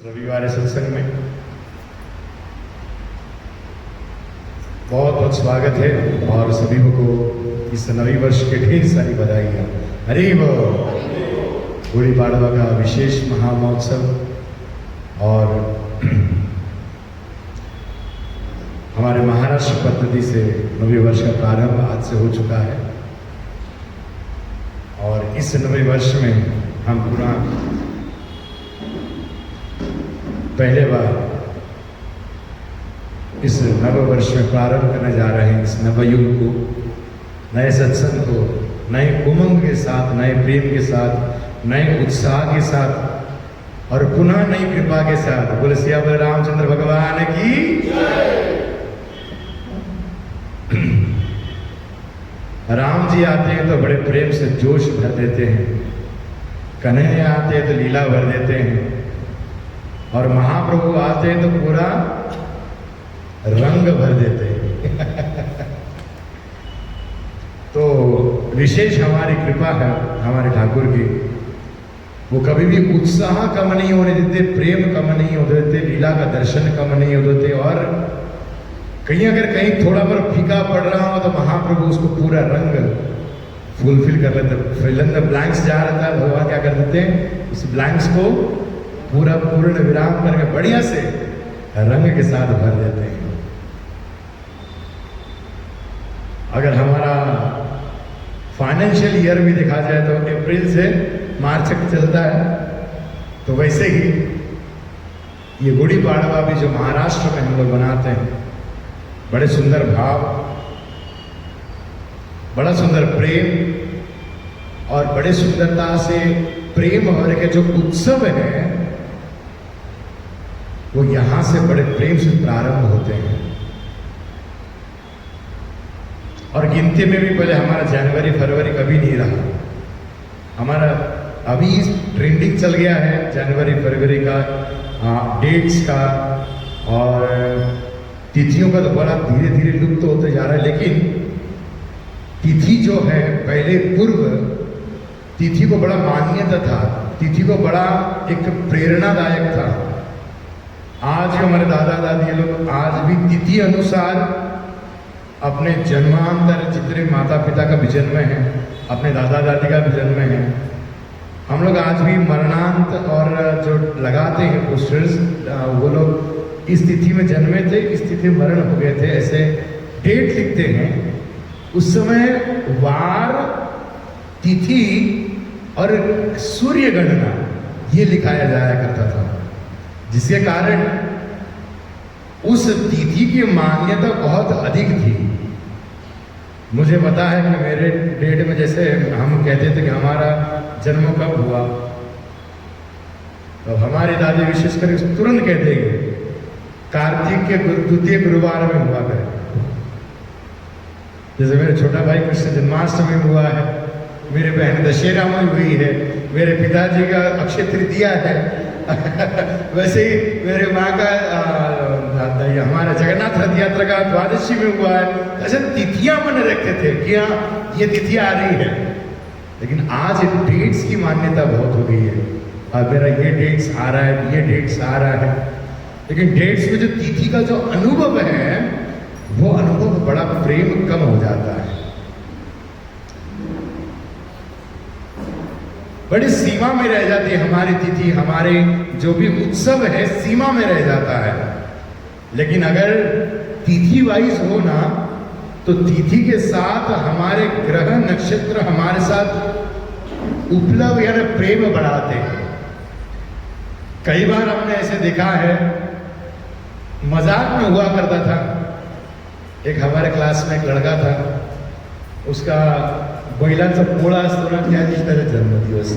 रविवार सत्संग में बहुत बहुत स्वागत है और सभी को इस नवी वर्ष के ढेर सारी बधाइयाँ। हरि बोल। गुड़ी पाड़वा का विशेष महामहोत्सव और हमारे महाराष्ट्र पद्धति से नवे वर्ष का प्रारंभ आज से हो चुका है और इस नवे वर्ष में हम पूरा पहले बार इस नव वर्ष में प्रारंभ करने जा रहे हैं। इस नवयुग को, नए सत्संग को, नए उमंग के साथ, नए प्रेम के साथ, नए उत्साह के साथ और पुनः नई कृपा के साथ। बोले सिया बोले रामचंद्र भगवान की जय। राम जी आते हैं तो बड़े प्रेम से जोश भर देते हैं, कन्हैया आते हैं तो लीला भर देते हैं और महाप्रभु आते हैं तो पूरा रंग भर देते हैं। तो विशेष हमारी कृपा है हमारे ठाकुर की। वो कभी भी उत्साह कम नहीं होने देते, प्रेम कम नहीं होने देते, लीला का दर्शन कम नहीं होने देते और कहीं अगर कहीं थोड़ा पर फीका पड़ रहा हो तो महाप्रभु उसको पूरा रंग फुलफिल कर लेते। फिल इन द ब्लैंक्स जा रहा था, भगवान क्या कर देते हैं, उस ब्लैंक्स को पूरा पूर्ण विराम करके बढ़िया से रंग के साथ भर देते हैं। अगर हमारा फाइनेंशियल ईयर भी देखा जाए तो अप्रैल से मार्च तक चलता है, तो वैसे ही ये गुड़ी पाड़वा भी जो महाराष्ट्र में हम लोग बनाते हैं, बड़े सुंदर भाव, बड़ा सुंदर प्रेम और बड़े सुंदरता से प्रेम और के जो उत्सव है वो यहां से बड़े प्रेम से प्रारंभ होते हैं। और गिनती में भी पहले हमारा जनवरी फरवरी कभी नहीं रहा, हमारा अभी ट्रेंडिंग चल गया है जनवरी फरवरी का डेट्स का और तिथियों का तो बड़ा धीरे धीरे लुप्त होते जा रहा है। लेकिन तिथि जो है पहले पूर्व तिथि को बड़ा मान्यता था, तिथि को बड़ा एक प्रेरणादायक था। आज जो हमारे दादा दादी लोग आज भी तिथि अनुसार अपने जन्मांतर जितने माता पिता का भी जन्म है, अपने दादा दादी का भी जन्म है, हम लोग आज भी मरणांत और जो लगाते हैं पोस्टर्स, वो लोग इस तिथि में जन्मे थे, इस तिथि में मरण हो गए थे, ऐसे डेट लिखते हैं। उस समय वार, तिथि और सूर्य गणना ये लिखाया जाया करता था, जिसके कारण उस तिथि की मान्यता बहुत अधिक थी। मुझे पता है कि मेरे डेट में जैसे हम कहते थे कि हमारा जन्म कब हुआ, तो हमारी दादी विशेषकर तुरंत कहते हैं कार्तिक के द्वितीय गुरुवार में हुआ करे। जैसे मेरे छोटा भाई कृष्ण जन्माष्टमी हुआ है, मेरे बहन दशहरा में हुई है, मेरे पिताजी का अक्षय तृतीया है, वैसे ही मेरे माँ का हमारा जगन्नाथ रथ यात्रा का द्वादशी में हुआ है। ऐसे तिथियां मन रखते थे कि हाँ ये तिथि आ रही है। लेकिन आज डेट्स की मान्यता बहुत हो गई है, अब मेरा ये डेट्स आ रहा है, ये डेट्स आ रहा है। लेकिन डेट्स में जो तिथि का जो अनुभव है वो अनुभव बड़ा प्रेम कम हो जाता है, बड़ी सीमा में रह जाती है हमारी तिथि, हमारे जो भी उत्सव है सीमा में रह जाता है। लेकिन अगर तिथि वाइज हो ना तो तिथि के साथ हमारे ग्रह नक्षत्र हमारे साथ उपलब्ध यानी प्रेम बढ़ाते हैं। कई बार हमने ऐसे देखा है, मजाक में हुआ करता था, एक हमारे क्लास में एक लड़का था, उसका बैलाचा पोळा असतो ना त्या दिवशी त्याचा जन्मदिवस,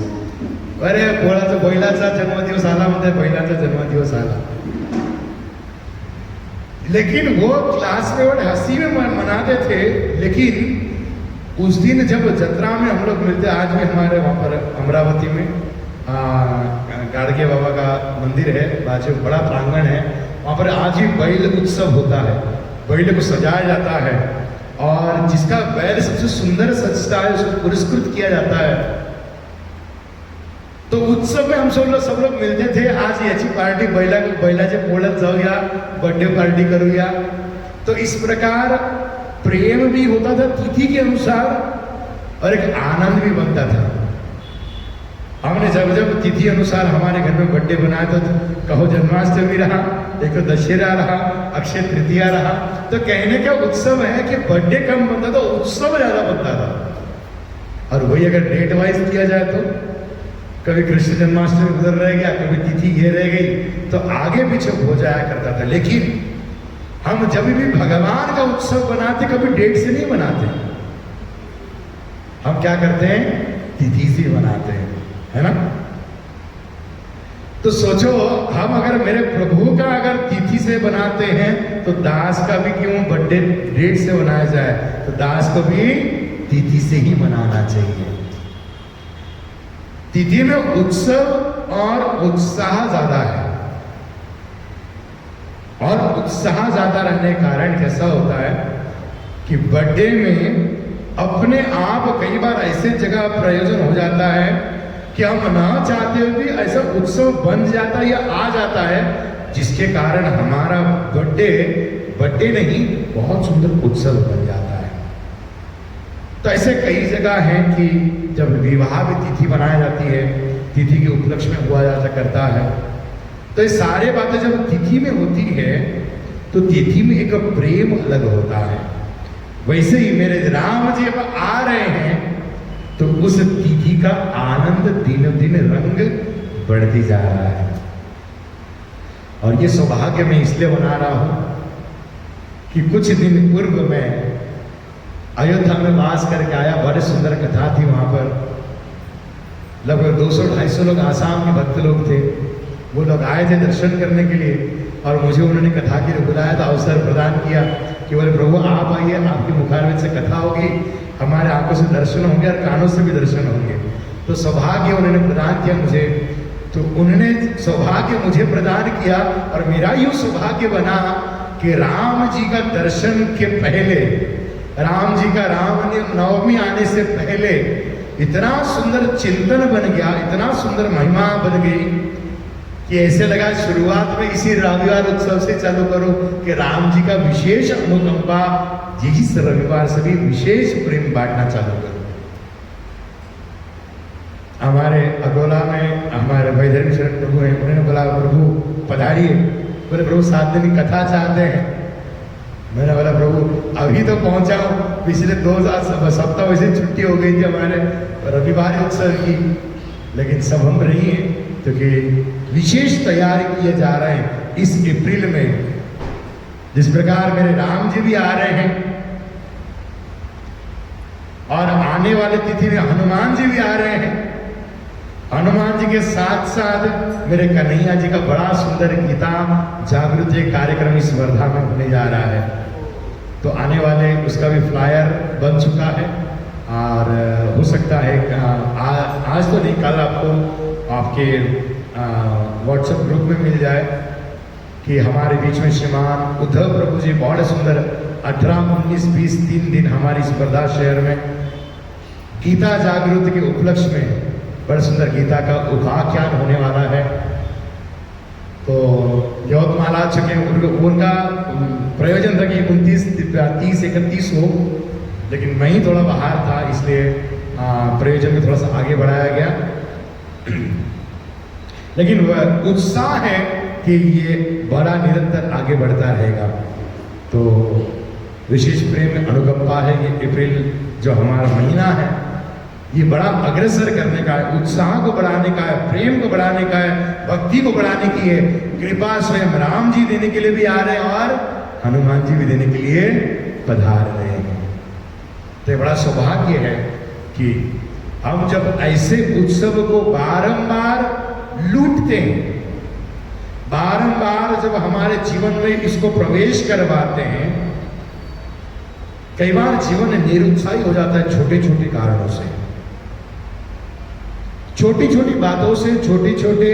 अरे पोळाचा बैलाचा जन्मदिवस आला म्हणते, बैलाचा जन्मदिवस आला। लेकिन वो क्लास में बड़े हंसी में मनाते थे। लेकिन उस दिन जब जत्रा में हम लोग मिलते, आज भी हमारे वहाँ पर अमरावती में गाड़गे बाबा का मंदिर है, बाजू बड़ा प्रांगण है, वहाँ पर आज ही बैल उत्सव होता है, बैल को सजाया जाता है और जिसका बैल सबसे सुंदर सजता है उसको पुरस्कृत किया जाता है। तो उत्सव में हम सब लोग मिलते थे, आज याची पार्टी बैलाचे पोळ्यात जाऊया, बर्थडे पार्टी करूया। तो इस प्रकार प्रेम भी होता था तिथि के अनुसार और एक आनंद भी बनता था। हमने जब जब तिथि अनुसार हमारे घर में बर्थडे बनाया तो कहो जन्माष्टमी रहा, एक तो दशहरा रहा, अक्षय तृतीया रहा, तो कहने का उत्सव है कि बर्थडे कम बनता था, उत्सव ज्यादा बनता था। और वही अगर डेट वाइज किया जाए तो कभी कृष्ण जन्माष्टमी उधर रह गया, कभी तिथि ये रह गई, तो आगे पीछे हो जाया करता था। लेकिन हम जब भी भगवान का उत्सव बनाते कभी डेट से नहीं बनाते, हम क्या करते हैं, तिथि से बनाते हैं, है ना। तो सोचो हम अगर मेरे प्रभु का अगर तिथि से बनाते हैं तो दास का भी क्यों बर्थडे डेट से बनाया जाए, तो दास को भी तिथि से ही मनाना चाहिए। तिथि में उत्सव और उत्साह ज्यादा है, और उत्साह ज्यादा रहने के कारण कैसा होता है कि बर्थडे में अपने आप कई बार ऐसे जगह प्रयोजन हो जाता है कि हम ना चाहते हुए भी ऐसा उत्सव बन जाता है या आ जाता है, जिसके कारण हमारा बर्थडे नहीं बहुत सुंदर उत्सव बन जाता है। तो ऐसे कई जगह हैं कि जब विवाह में तिथि बनाई जाती है, तिथि के उपलक्ष्य में हुआ जाता करता है, तो ये सारे बातें जब तिथि में होती है तो तिथि में एक प्रेम अलग होता है। वैसे ही मेरे राम जी अब आ रहे हैं तो उस तिथि का आनंद दिन दिन रंग बढ़ती जा रहा है। और ये सौभाग्य मैं इसलिए मना रहा हूं कि कुछ दिन पूर्व में अयोध्या में वास करके आया, बड़ी सुंदर कथा थी वहां पर। लगभग 200-250 लोग आसाम के भक्त लोग थे, वो लोग आए थे दर्शन करने के लिए, और मुझे उन्होंने कथा के लिए बुलाया था, अवसर प्रदान किया कि बोले प्रभु आप आइए, आपके मुखारविंद से कथा होगी, हमारे आंखों से दर्शन होंगे और कानों से भी दर्शन होंगे। तो सौभाग्य उन्होंने प्रदान किया मुझे, तो उन्होंने सौभाग्य मुझे प्रदान किया और मेरा यूं सौभाग्य बना कि राम जी का दर्शन के पहले, राम जी का राम नवमी आने से पहले इतना सुंदर चिंतन बन गया, इतना सुंदर महिमा बन गई कि ऐसे लगा शुरुआत में इसी रविवार उत्सव से चालू करो कि राम जी का विशेष अनुकंपा, जिस रविवार से भी विशेष प्रेम बांटना चालू करो। हमारे अकोला में हमारे वैधर्मी शरण प्रभु हैं, उन्होंने बोला प्रभु पधारिए। बोले प्रभु 7 दिन की कथा चाहते हैं। मैंने बोला प्रभु अभी तो पहुंचा हूं, पिछले 2 सप्ताह वैसे छुट्टी हो गई थी हमारे रविवार उत्सव की, लेकिन सब हम रही हैं क्योंकि विशेष तैयारी किए जा रहे हैं इस अप्रैल में। जिस प्रकार मेरे राम जी भी आ रहे हैं और आने वाले तिथि में हनुमान जी भी आ रहे हैं, हनुमान जी के साथ साथ मेरे कन्हैया जी का बड़ा सुंदर गीता जागृति कार्यक्रम इस वर्धा में होने जा रहा है। तो आने वाले उसका भी फ्लायर बन चुका है और हो सकता है आज तो नहीं, कल आपको आपके व्हाट्सएप ग्रुप में मिल जाए कि हमारे बीच में श्रीमान उद्धव प्रभु जी बहुत सुंदर 18, 19, 20 3 दिन हमारी इस वर्धा शहर में गीता जागृति के उपलक्ष्य में बड़ा सुंदर गीता का उपाख्यान होने वाला है। तो यवतमाल आ चुके हैं, उनका प्रयोजन था कि 29, 30, 31 हो, लेकिन मैं ही थोड़ा बाहर था इसलिए प्रयोजन में थोड़ा सा आगे बढ़ाया गया। लेकिन वह उत्साह है कि ये बड़ा निरंतर आगे बढ़ता रहेगा। तो विशेष प्रेम अनुकंपा है, ये अप्रैल जो हमारा महीना है ये बड़ा अग्रसर करने का है, उत्साह को बढ़ाने का है, प्रेम को बढ़ाने का है, भक्ति को बढ़ाने की है। कृपा स्वयं राम जी देने के लिए भी आ रहे हैं और हनुमान जी भी देने के लिए पधार रहे हैं। तो बड़ा सौभाग्य है कि हम जब ऐसे उत्सव को बारंबार लूटते हैं, बारंबार जब हमारे जीवन में इसको प्रवेश करवाते हैं, कई बार जीवन निरुत्साही हो जाता है छोटे छोटे कारणों से, छोटी छोटी बातों से, छोटे छोटे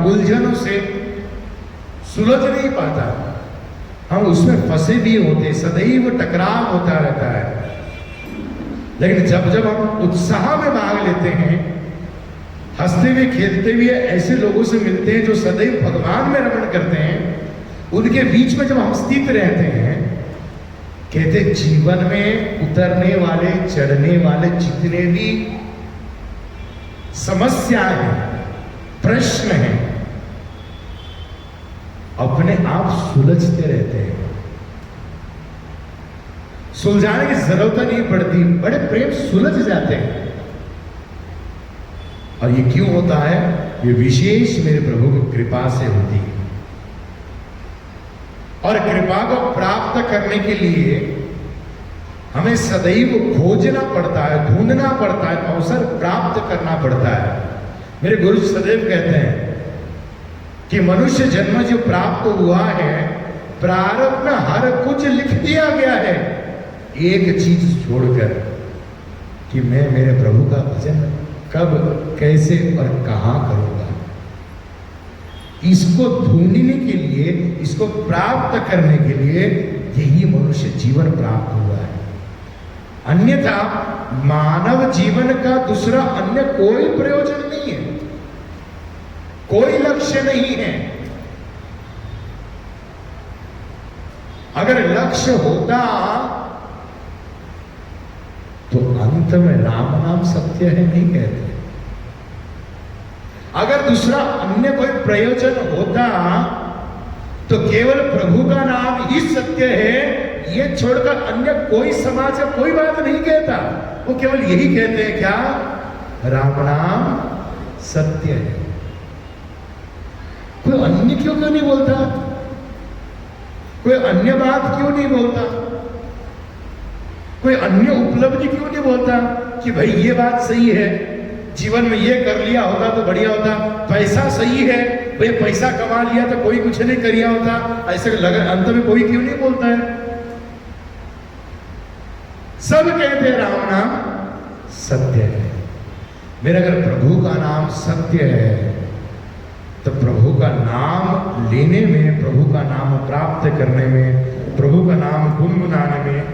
उलझनों से सुलझ नहीं पाता, हम उसमें फंसे भी होते, सदैव टकराव होता रहता है। लेकिन जब जब हम उत्साह में भाग लेते हैं हंसते हुए खेलते हुए ऐसे लोगों से मिलते हैं जो सदैव भगवान में रमण करते हैं। उनके बीच में जब हम स्थित रहते हैं, कहते जीवन में उतरने वाले चढ़ने वाले जितने भी समस्याएं हैं, प्रश्न हैं, अपने आप सुलझते रहते हैं। सुलझाने की जरूरत नहीं पड़ती, बड़े प्रेम सुलझ जाते हैं। और ये क्यों होता है? ये विशेष मेरे प्रभु की कृपा से होती है। और कृपा को प्राप्त करने के लिए हमें सदैव खोजना पड़ता है, ढूंढना पड़ता है, अवसर प्राप्त करना पड़ता है। मेरे गुरु सदैव कहते हैं कि मनुष्य जन्म जो प्राप्त हुआ है, प्रारब्ध में हर कुछ लिख दिया गया है, एक चीज छोड़कर कि मैं मेरे प्रभु का भजन कब, कैसे और कहां करूंगा। इसको ढूंढने के लिए, इसको प्राप्त करने के लिए यही मनुष्य जीवन प्राप्त हुआ है। अन्यथा मानव जीवन का दूसरा अन्य कोई प्रयोजन नहीं है, कोई लक्ष्य नहीं है। अगर लक्ष्य होता तो अंत में राम नाम सत्य है नहीं कहते। अगर दूसरा अन्य कोई प्रयोजन होता तो केवल प्रभु का नाम ही सत्य है, ये छोड़कर अन्य कोई समाज या कोई बात नहीं कहता। वो केवल यही कहते हैं क्या? राम नाम सत्य है। कोई अन्य क्यों नहीं बोलता? कोई अन्य बात क्यों नहीं बोलता? कोई अन्य उपलब्धि क्यों नहीं बोलता कि भाई ये बात सही है, जीवन में ये कर लिया होता तो बढ़िया होता, पैसा सही है, भाई पैसा कमा लिया तो कोई कुछ नहीं कर लिया होता, ऐसे लगा अंत में कोई क्यों नहीं बोलता है? सब कहते हैं राम नाम सत्य है। मेरा अगर प्रभु का नाम सत्य है तो प्रभु का नाम लेने में, प्रभु का नाम प्राप्त करने में, प्रभु का नाम गुनगुनाने में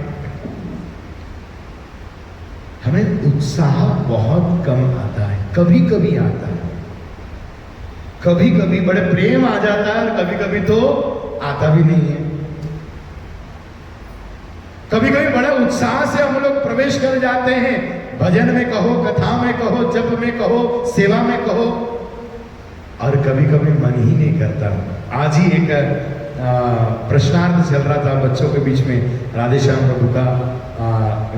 हमें उत्साह बहुत कम आता है। कभी कभी आता है, कभी कभी बड़े प्रेम आ जाता है, और कभी कभी तो आता भी नहीं है। कभी कभी बड़े उत्साह से हम लोग प्रवेश कर जाते हैं, भजन में कहो, कथा में कहो, जप में कहो, सेवा में कहो, और कभी कभी मन ही नहीं करता। आज ही एक प्रश्नार्थ चल रहा था बच्चों के बीच में, राधेश्याम प्रभु का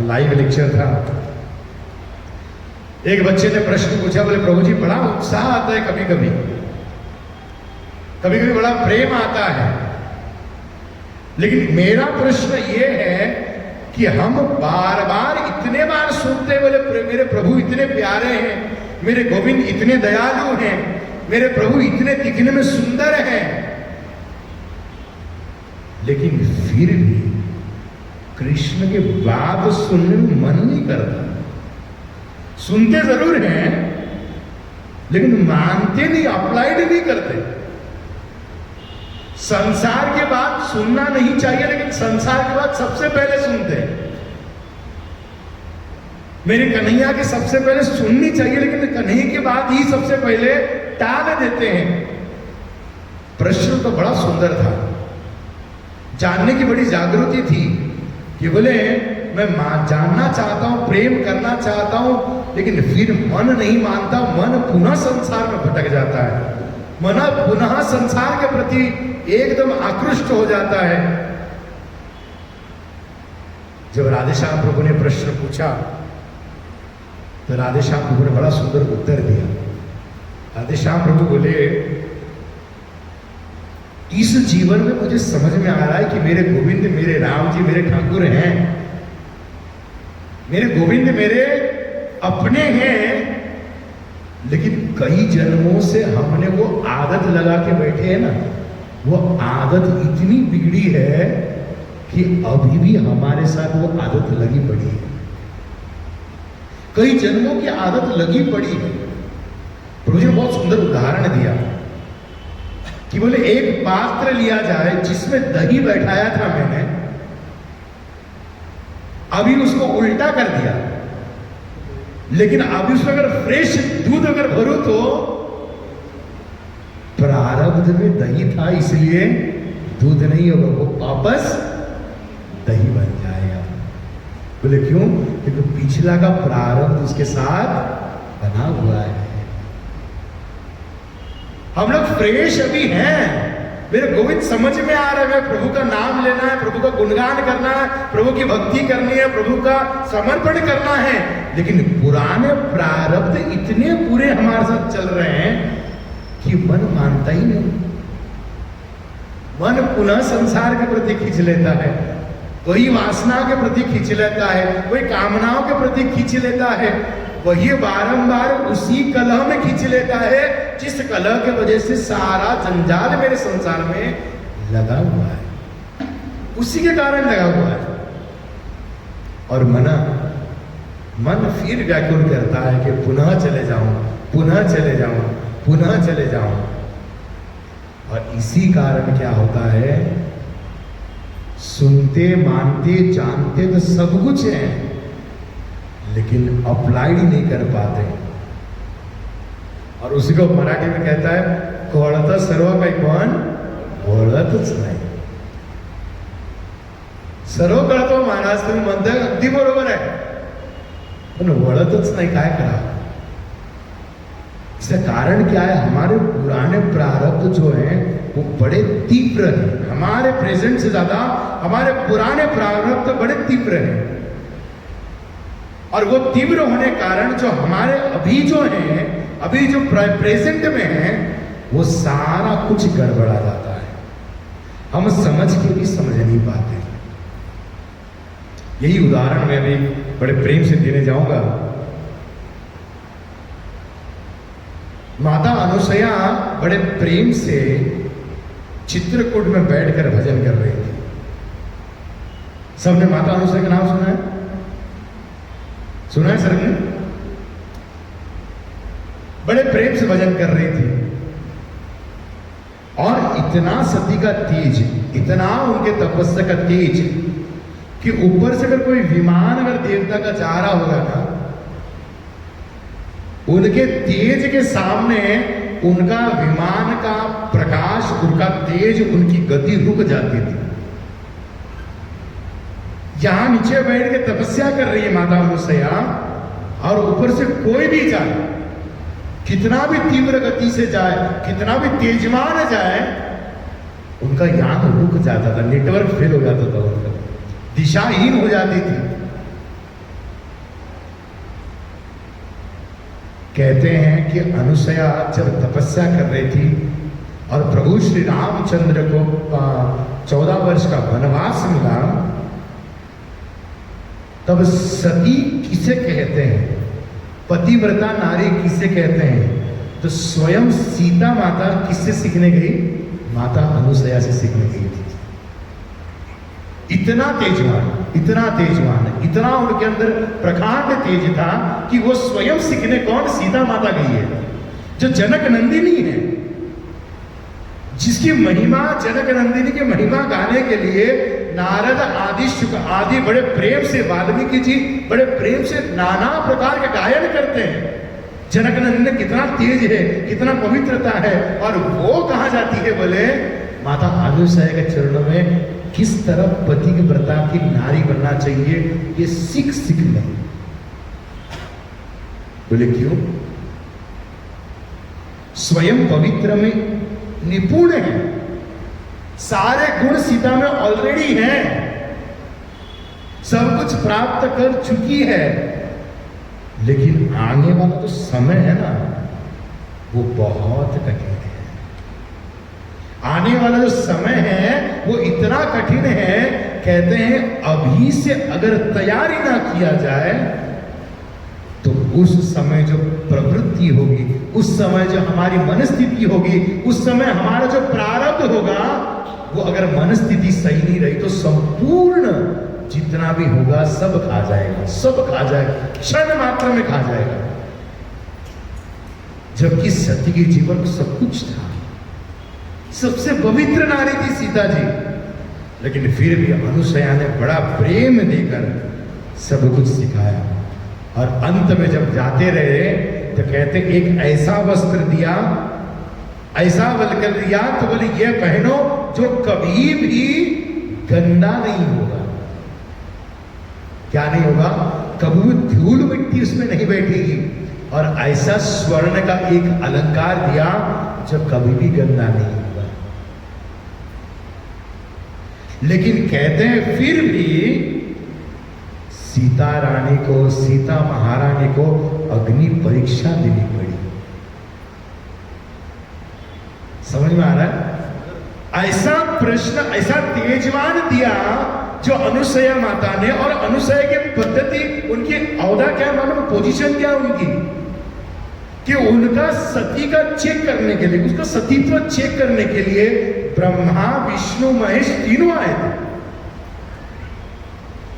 लाइव लेक्चर था। एक बच्चे ने प्रश्न पूछा, बोले प्रभु जी बड़ा उत्साह आता है, कभी कभी कभी कभी बड़ा प्रेम आता है, लेकिन मेरा प्रश्न ये है कि हम बार बार इतने बार सुनते, बोले मेरे प्रभु इतने प्यारे हैं, मेरे गोविंद इतने दयालु हैं, मेरे प्रभु इतने दिखने में सुंदर हैं, लेकिन फिर भी कृष्ण के बात सुनने में मन नहीं करता। सुनते जरूर हैं लेकिन मानते नहीं, अप्लाइड नहीं करते। संसार के बाद सुनना नहीं चाहिए, लेकिन संसार के बाद सबसे पहले सुनते हैं। मेरे कन्हैया की सबसे पहले सुननी चाहिए, लेकिन कन्हैया के बाद ही सबसे पहले टाल देते हैं। प्रश्न तो बड़ा सुंदर था, जानने की बड़ी जागृति थी कि बोले मैं जानना चाहता हूं, प्रेम करना चाहता हूं, लेकिन फिर मन नहीं मानता, मन पुनः संसार में भटक जाता है, मन पुनः संसार के प्रति एकदम आकृष्ट हो जाता है। जब राधेश्याम प्रभु ने प्रश्न पूछा तो राधेश्याम प्रभु ने बड़ा सुंदर उत्तर दिया। राधेश्याम प्रभु बोले, इस जीवन में मुझे समझ में आ रहा है कि मेरे गोविंद, मेरे राम जी मेरे ठाकुर हैं, मेरे गोविंद मेरे अपने हैं, लेकिन कई जन्मों से हमने वो आदत लगा के बैठे हैं ना, वो आदत इतनी बिगड़ी है कि अभी भी हमारे साथ वो आदत लगी पड़ी है। कई जन्मों की आदत लगी पड़ी है। प्रभु जी ने बहुत सुंदर उदाहरण दिया कि बोले एक पात्र लिया जाए जिसमें दही बैठाया था मैंने, अभी उसको उल्टा कर दिया, लेकिन अब उसमें अगर फ्रेश दूध अगर भरूं तो प्रारब्ध में दही था इसलिए दूध नहीं होगा, वो वापस दही बन जाएगा। बोले क्यों? क्योंकि पिछला का प्रारब्ध उसके साथ बना हुआ है। हम लोग फ्रेश अभी हैं। मेरे गोविंद समझ में आ रहा है, प्रभु का नाम लेना है, प्रभु का गुणगान करना है, प्रभु की भक्ति करनी है, प्रभु का समर्पण करना है, लेकिन पुराने प्रारब्ध इतने पूरे हमारे साथ चल रहे हैं कि मन मानता ही नहीं। मन पुनः संसार के प्रति खींच लेता है, वही वासना के प्रति खींच लेता है, वही कामनाओं के प्रति खींच लेता है, वही बारंबार उसी कलह में खींच लेता है जिस कलह के वजह से सारा जंजाल मेरे संसार में लगा हुआ है, उसी के कारण लगा हुआ है। और मन फिर व्याकुल करता है कि पुनः चले जाऊं, पुनः चले जाऊं, पुनः चले जाऊं। और इसी कारण क्या होता है, सुनते मानते जानते तो सब कुछ है, लेकिन अप्लाइड नहीं कर पाते। और उसी को मराठी में कहता है, कळत सर्व काही पण वळतच नाही। सर्व कळतो महाराज, तुम्ही म्हणताय अगदी बरोबर आहे, पण वळतच नाही, काय करा? इसका कारण क्या है? हमारे पुराने प्रारब्ध जो हैं वो बड़े तीव्र हैं। हमारे प्रेजेंट से ज्यादा हमारे पुराने प्रारब्ध बड़े तीव्र हैं, और वो तीव्र होने कारण जो हमारे अभी जो है, अभी जो प्रेजेंट में है, वो सारा कुछ गड़बड़ा जाता है। हम समझ के भी समझ नहीं पाते। यही उदाहरण मैं भी बड़े प्रेम से देने जाऊंगा। माता अनुसया बड़े प्रेम से चित्रकूट में बैठकर भजन कर रही थी। सबने माता अनुसया का नाम सुना है? सुना है सर ने? बड़े प्रेम से भजन कर रही थी, और इतना सती का तेज, इतना उनके तपस्या का तेज कि ऊपर से अगर कोई विमान अगर देवता का जा रहा होगा ना, उनके तेज के सामने उनका विमान का प्रकाश, उनका तेज, उनकी गति रुक जाती थी। यहां नीचे बैठ के तपस्या कर रही है माता अनुसया, और ऊपर से कोई भी जाए, कितना भी तीव्र गति से जाए, कितना भी तेजवान जाए, उनका यान रुक जाता था, नेटवर्क फेल हो जाता था, उनका दिशाहीन हो जाती थी। कहते हैं कि अनुसया जब तपस्या कर रही थी और प्रभु श्री रामचंद्र को 14 वर्ष का वनवास मिला, तब सती किसे कहते हैं, पतिव्रता नारी किसे कहते हैं, तो स्वयं सीता माता किससे सीखने गई? माता अनुसया से सीखने गई थी। इतना तेजवान, इतना तेजवान, इतना उनके अंदर प्रकांड तेज था कि वो स्वयं सीखने कौन? सीता माता गई है, जो जनक नंदिनी है, जिसकी महिमा, जनक नंदिनी की महिमा गाने के लिए नारद आदि, शुक आदि बड़े प्रेम से, वाल्मीकि जी बड़े प्रेम से नाना प्रकार के गायन करते हैं। जनक नंदिनी कितना तेज है, कितना पवित्रता है, और वो कहाँ जाती है? बोले माता अनुसया के चरणों में किस तरह पति की व्रता की नारी बनना चाहिए, ये सीख ले। बोले क्यों? स्वयं पवित्र में निपुण है, सारे गुण सीता में ऑलरेडी हैं, सब कुछ प्राप्त कर चुकी है, लेकिन आने वाला तो समय है ना, वो बहुत कठिन है। आने वाला जो समय है वो इतना कठिन है, कहते हैं अभी से अगर तैयारी ना किया जाए तो उस समय जो प्रवृत्ति होगी, उस समय जो हमारी मनस्थिति होगी, उस समय हमारा जो प्रारब्ध होगा, वो अगर मनस्थिति सही नहीं रही तो संपूर्ण जितना भी होगा सब खा जाएगा, सब खा जाएगा, क्षण मात्र में खा जाएगा। जबकि सती के जीवन में सब कुछ था, सबसे पवित्र नारी थी सीता जी, लेकिन फिर भी अनुसया ने बड़ा प्रेम देकर सब कुछ सिखाया। और अंत में जब जाते रहे तो कहते एक ऐसा वस्त्र दिया, ऐसा वल्कल दिया, तो बोले ये पहनो जो कभी भी गंदा नहीं होगा। क्या नहीं होगा? कभी धूल मिट्टी उसमें नहीं बैठेगी। और ऐसा स्वर्ण का एक अलंकार दिया जो कभी भी गंदा नहीं होगा। लेकिन कहते हैं फिर भी सीता रानी को, सीता महारानी को अग्नि परीक्षा देनी पड़ी। समझ में आ रहा है? ऐसा प्रश्न, ऐसा तेजवान दिया जो अनुसया माता ने, और अनुसया की पद्धति, उनकी औदा क्या मालूम, पोजीशन क्या उनकी, कि उनका सती का चेक करने के लिए, उसका सतीत्व चेक करने के लिए ब्रह्मा विष्णु महेश तीनों आए थे।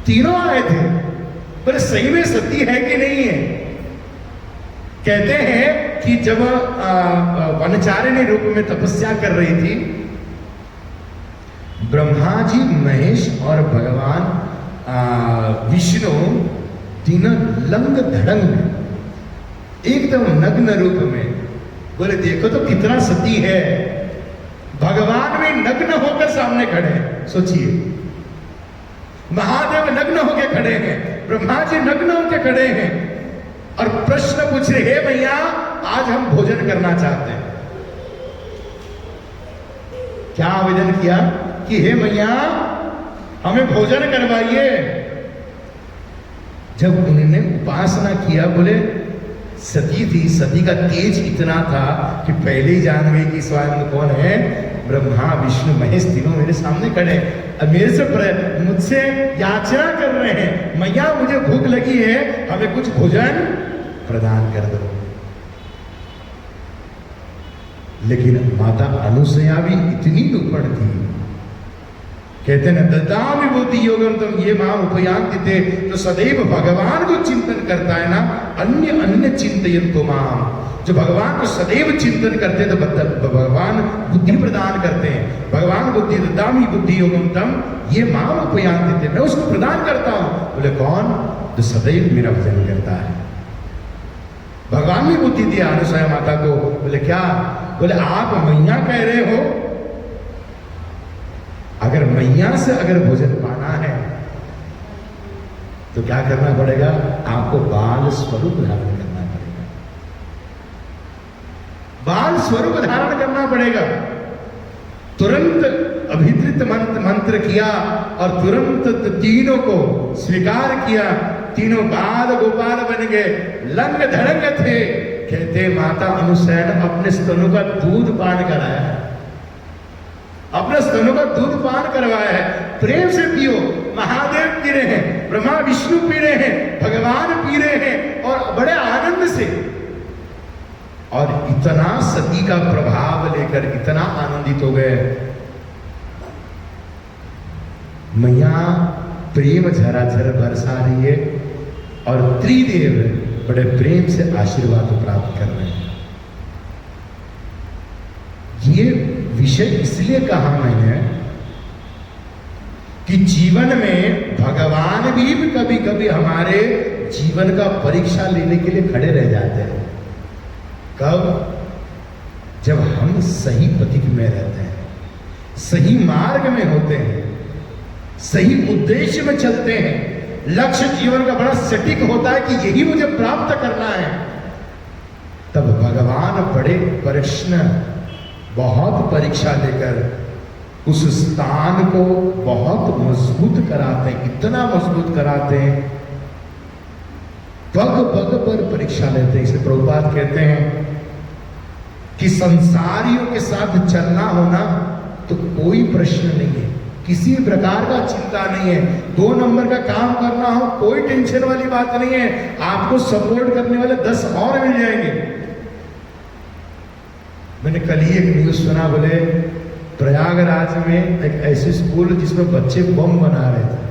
तीनों आए थे, पर सही में सती है कि नहीं है। कहते हैं कि जब वनचारिणी रूप में तपस्या कर रही थी, ब्रह्मा जी, महेश और भगवान विष्णु तीनों लंग धड़ंग एकदम नग्न रूप में, बोले देखो तो कितना सती है। भगवान भी नग्न होकर सामने खड़े हैं। सोचिए, महादेव नग्न होकर खड़े हैं, ब्रह्मा जी नग्न होकर खड़े हैं, और प्रश्न पूछ रहे, हे भैया आज हम भोजन करना चाहते हैं। क्या आवेदन किया कि हे भैया हमें भोजन करवाइए। जब उन्होंने उपासना किया, बोले सती थी, सती का तेज इतना था कि पहले ही जान गई कि स्वयं कौन है, ब्रह्मा विष्णु महेश तीनों मेरे सामने खड़े, अब मेरे से मुझसे याचना कर रहे हैं, मैया मुझे भूख लगी है, हमें कुछ भोजन प्रदान कर दो। लेकिन माता अनुसया भी इतनी दुर्बल थी, कहते हैं ददामि बुद्धि योगम तुम ये मां उपयांति थे, तो सदैव भगवान को चिंतन करता है ना, अन्य अन्य चिंतयन तो मां, जो भगवान को सदैव चिंतन करते तो भगवान बुद्धि प्रदान करते हैं। भगवान बुद्धि ददामि बुद्धि योगम तम ये मां उपयांति थे, मैं उसको प्रदान करता हूं। बोले कौन? जो सदैव मेरा भजन करता है। भगवान ने बुद्धि दिया अनुसया माता को। बोले क्या? बोले आप मैया कह रहे हो, अगर मैया से अगर भोजन पाना है तो क्या करना पड़ेगा? आपको बाल स्वरूप धारण करना पड़ेगा। बाल स्वरूप धारण करना पड़ेगा। तुरंत अभिद्रित मंत्र किया और तुरंत तीनों को स्वीकार किया। तीनों बाल गोपाल बन गए, लंग धड़ंग थे। कहते माता अनुसया ने अपने स्तनों का दूध पान कराया है, अपने स्तनों का दूध पान करवाया है। प्रेम से पियो। महादेव पी रहे हैं, ब्रह्मा विष्णु पी रहे हैं, भगवान पी रहे हैं, और बड़े आनंद से। और इतना सती का प्रभाव लेकर इतना आनंदित हो गए। मैया प्रेम झराझर बरसा रही है और त्रिदेव बड़े प्रेम से आशीर्वाद प्राप्त कर रहे हैं। ये विषय इसलिए कहा मैंने कि जीवन में भगवान भी कभी कभी हमारे जीवन का परीक्षा लेने के लिए खड़े रह जाते हैं। कब? जब हम सही पथिक में रहते हैं, सही मार्ग में होते हैं, सही उद्देश्य में चलते हैं, लक्ष्य जीवन का बड़ा सटीक होता है कि यही मुझे प्राप्त करना है, तब भगवान बड़े प्रश्न, बहुत परीक्षा लेकर उस स्थान को बहुत मजबूत कराते हैं, इतना मजबूत कराते हैं, पग पग पर परीक्षा लेते हैं। इसे प्रभुपाद कहते हैं कि संसारियों के साथ चलना होना तो कोई प्रश्न नहीं है, किसी प्रकार का चिंता नहीं है। 2 नंबर का काम करना हो कोई टेंशन वाली बात नहीं है, आपको सपोर्ट करने वाले 10 और मिल जाएंगे। मैंने कल ही एक न्यूज सुना, बोले प्रयागराज में एक ऐसे स्कूल जिसमें बच्चे बम बना रहे थे।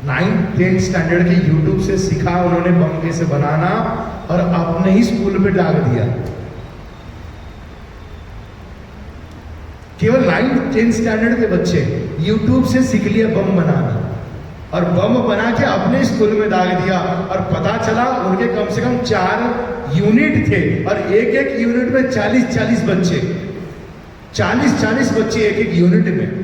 9th 10th स्टैंडर्ड के यूट्यूब से सीखा उन्होंने बम कैसे बनाना और अपने ही स्कूल में डाल दिया। केवल 9th 10th स्टैंडर्ड के बच्चे यूट्यूब से सीख लिया बम बनाना और बम बना के अपने स्कूल में दाग दिया, और पता चला उनके कम से कम 4 यूनिट थे, और एक एक यूनिट में 40-40 बच्चे, 40-40 बच्चे एक एक यूनिट में।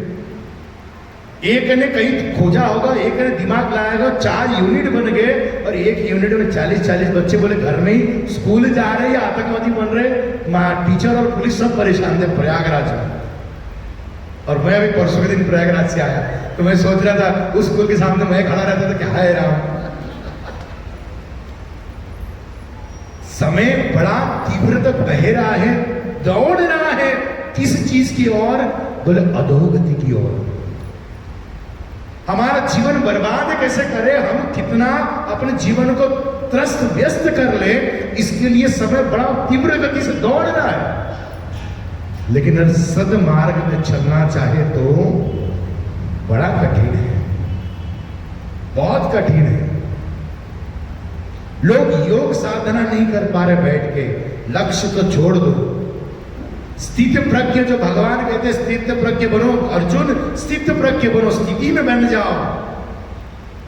एक ने कहीं खोजा होगा, एक ने दिमाग लाया होगा, 4 यूनिट बन गए, और एक यूनिट में 40-40 बच्चे। बोले घर में ही स्कूल जा रहे या आतंकवादी बन रहे, टीचर और पुलिस सब परेशान थे प्रयागराज में। और मैं अभी परसों के दिन प्रयागराज से आया, तो मैं सोच रहा था उस स्कूल के सामने मैं खड़ा रहता तो क्या है राम। समय बड़ा तीव्र तक बह रहा है, दौड़ रहा है किस चीज की ओर? बोले अधोगति की ओर। हमारा जीवन बर्बाद कैसे करे, हम कितना अपने जीवन को त्रस्त व्यस्त कर ले, इसके लिए समय बड़ा तीव्र गति से दौड़ रहा है। लेकिन अगर सदमार्ग में चलना चाहे तो बड़ा कठिन है, बहुत कठिन है। लोग योग साधना नहीं कर पा रहे बैठ के, लक्ष्य तो छोड़ दो। स्थित प्रज्ञ, जो भगवान कहते हैं स्थित प्रज्ञ बनो, अर्जुन स्थित प्रज्ञ बनो, स्थिति में बैठ जाओ।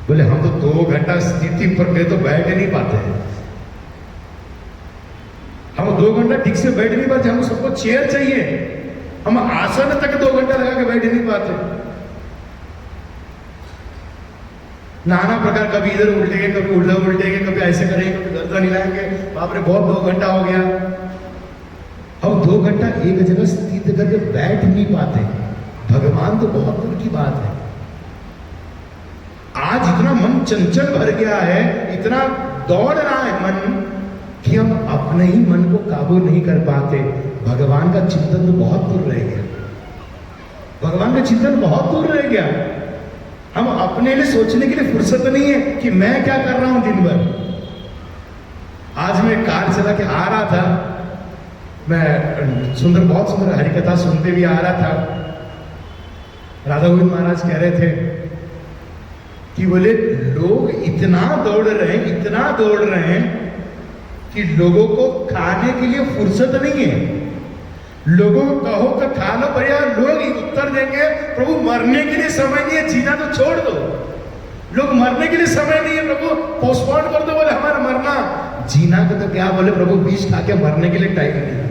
बोले हम तो 2 घंटा स्थिति प्रज्ञ तो बैठ नहीं पाते हैं, हम 2 घंटा ठीक से बैठ नहीं पाते, हमको सबको चेयर चाहिए, हम आसन तक 2 घंटा लगा के बैठ नहीं पाते। नाना प्रकार, कभी इधर उल्टेंगे, कभी उल्टा उल्टेंगे, कभी ऐसे करेंगे, कभी गर्दन हिलाएंगे, बाप रे बहुत 2 घंटा हो गया। हम 2 घंटा एक जगह स्थित करके बैठ नहीं पाते। भगवान तो बहुत दूर की बात है। आज इतना मन चंचल भर गया है, इतना दौड़ रहा है मन, कि हम अपने ही मन को काबू नहीं कर पाते। भगवान का चिंतन तो बहुत दूर रह गया, भगवान का चिंतन बहुत दूर रह गया। हम अपने लिए सोचने के लिए फुर्सत नहीं है कि मैं क्या कर रहा हूं दिन भर। आज मैं कार चला के आ रहा था, मैं बहुत सुंदर हरिकथा सुनते भी आ रहा था। राधा गोविंद महाराज कह रहे थे कि बोले लोग इतना दौड़ रहे हैं, इतना दौड़ रहे हैं कि लोगों को खाने के लिए फुर्सत नहीं है। लोगों को कहो कि खा लो भैया, लोग उत्तर देंगे प्रभु मरने के लिए समय नहीं है, जीना तो छोड़ दो। लोग मरने के लिए समय नहीं है प्रभु, पोस्टपोन कर दो। बोले हमारा मरना, जीना का तो क्या, बोले प्रभु बीज खा के मरने के लिए टाइम नहीं है।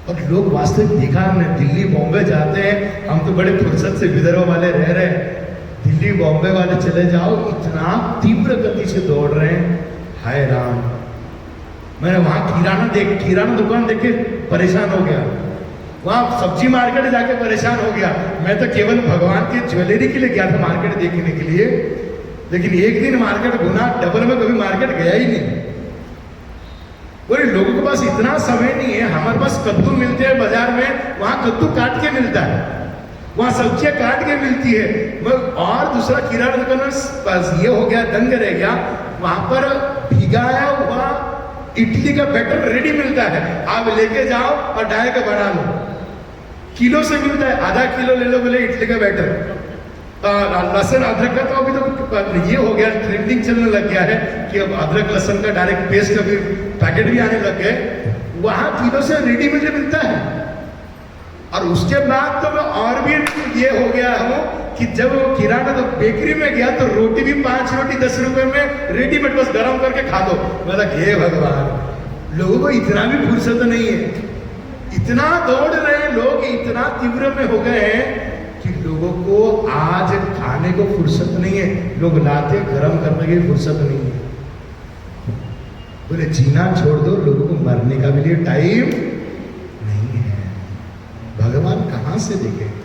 और लोग वास्तविक देखा हमने, दिल्ली बॉम्बे जाते हैं, हम तो बड़े फुर्सत से विदर्भ वाले रह रहे हैं, दिल्ली बॉम्बे वाले चले जाओ, इतना तीव्र गति से दौड़ रहे हैं, हाय राम। मैंने वहां किराना दुकान देख के परेशान हो गया, वहां सब्जी मार्केट जाके परेशान हो गया। मैं तो केवल भगवान की ज्वेलरी के लिए गया था मार्केट देखने के लिए, लेकिन एक दिन मार्केट घुना, डबल में कभी मार्केट गया ही नहीं। बोले लोगों के पास इतना समय नहीं है। हमारे पास कद्दू मिलते हैं बाजार में, वहां कद्दू काट के मिलता है, वहां सब्जियां काट के मिलती है। और दूसरा किराना दुकान में बस ये हो गया, दंग रह गया, वहां पर भिगाया हुआ इडली का बैटर रेडी मिलता है, आप लेके जाओ और डाल के बना लो। किलो से मिलता है, आधा किलो ले लो बोले इडली का बैटर। लहसुन अदरक का तो अभी तो ये हो गया, ट्रेंडिंग चलने लग गया है कि अब अदरक लहसुन का डायरेक्ट पेस्ट अभी पैकेट भी आने लग गए, वहां किलो से रेडी मुझे मिलता है। और उसके बाद तो मैं और भी ये हो गया हूं कि जब वो किराना तो बेकरी में गया तो रोटी भी 5 रोटी 10 रुपए में रेडीमेड, बस गर्म करके खा दो। मतलब हे भगवान, लोगों को इतना भी फुर्सत नहीं है, इतना दौड़ रहे लोग, इतना तीव्र में हो गए हैं कि लोगों को आज खाने को फुर्सत नहीं है, लोग लाते गर्म करने की फुर्सत नहीं है। बोले जीना छोड़ दो, लोगों को मरने का भी लिए टाइम नहीं है। भगवान कहां से देखेंगे,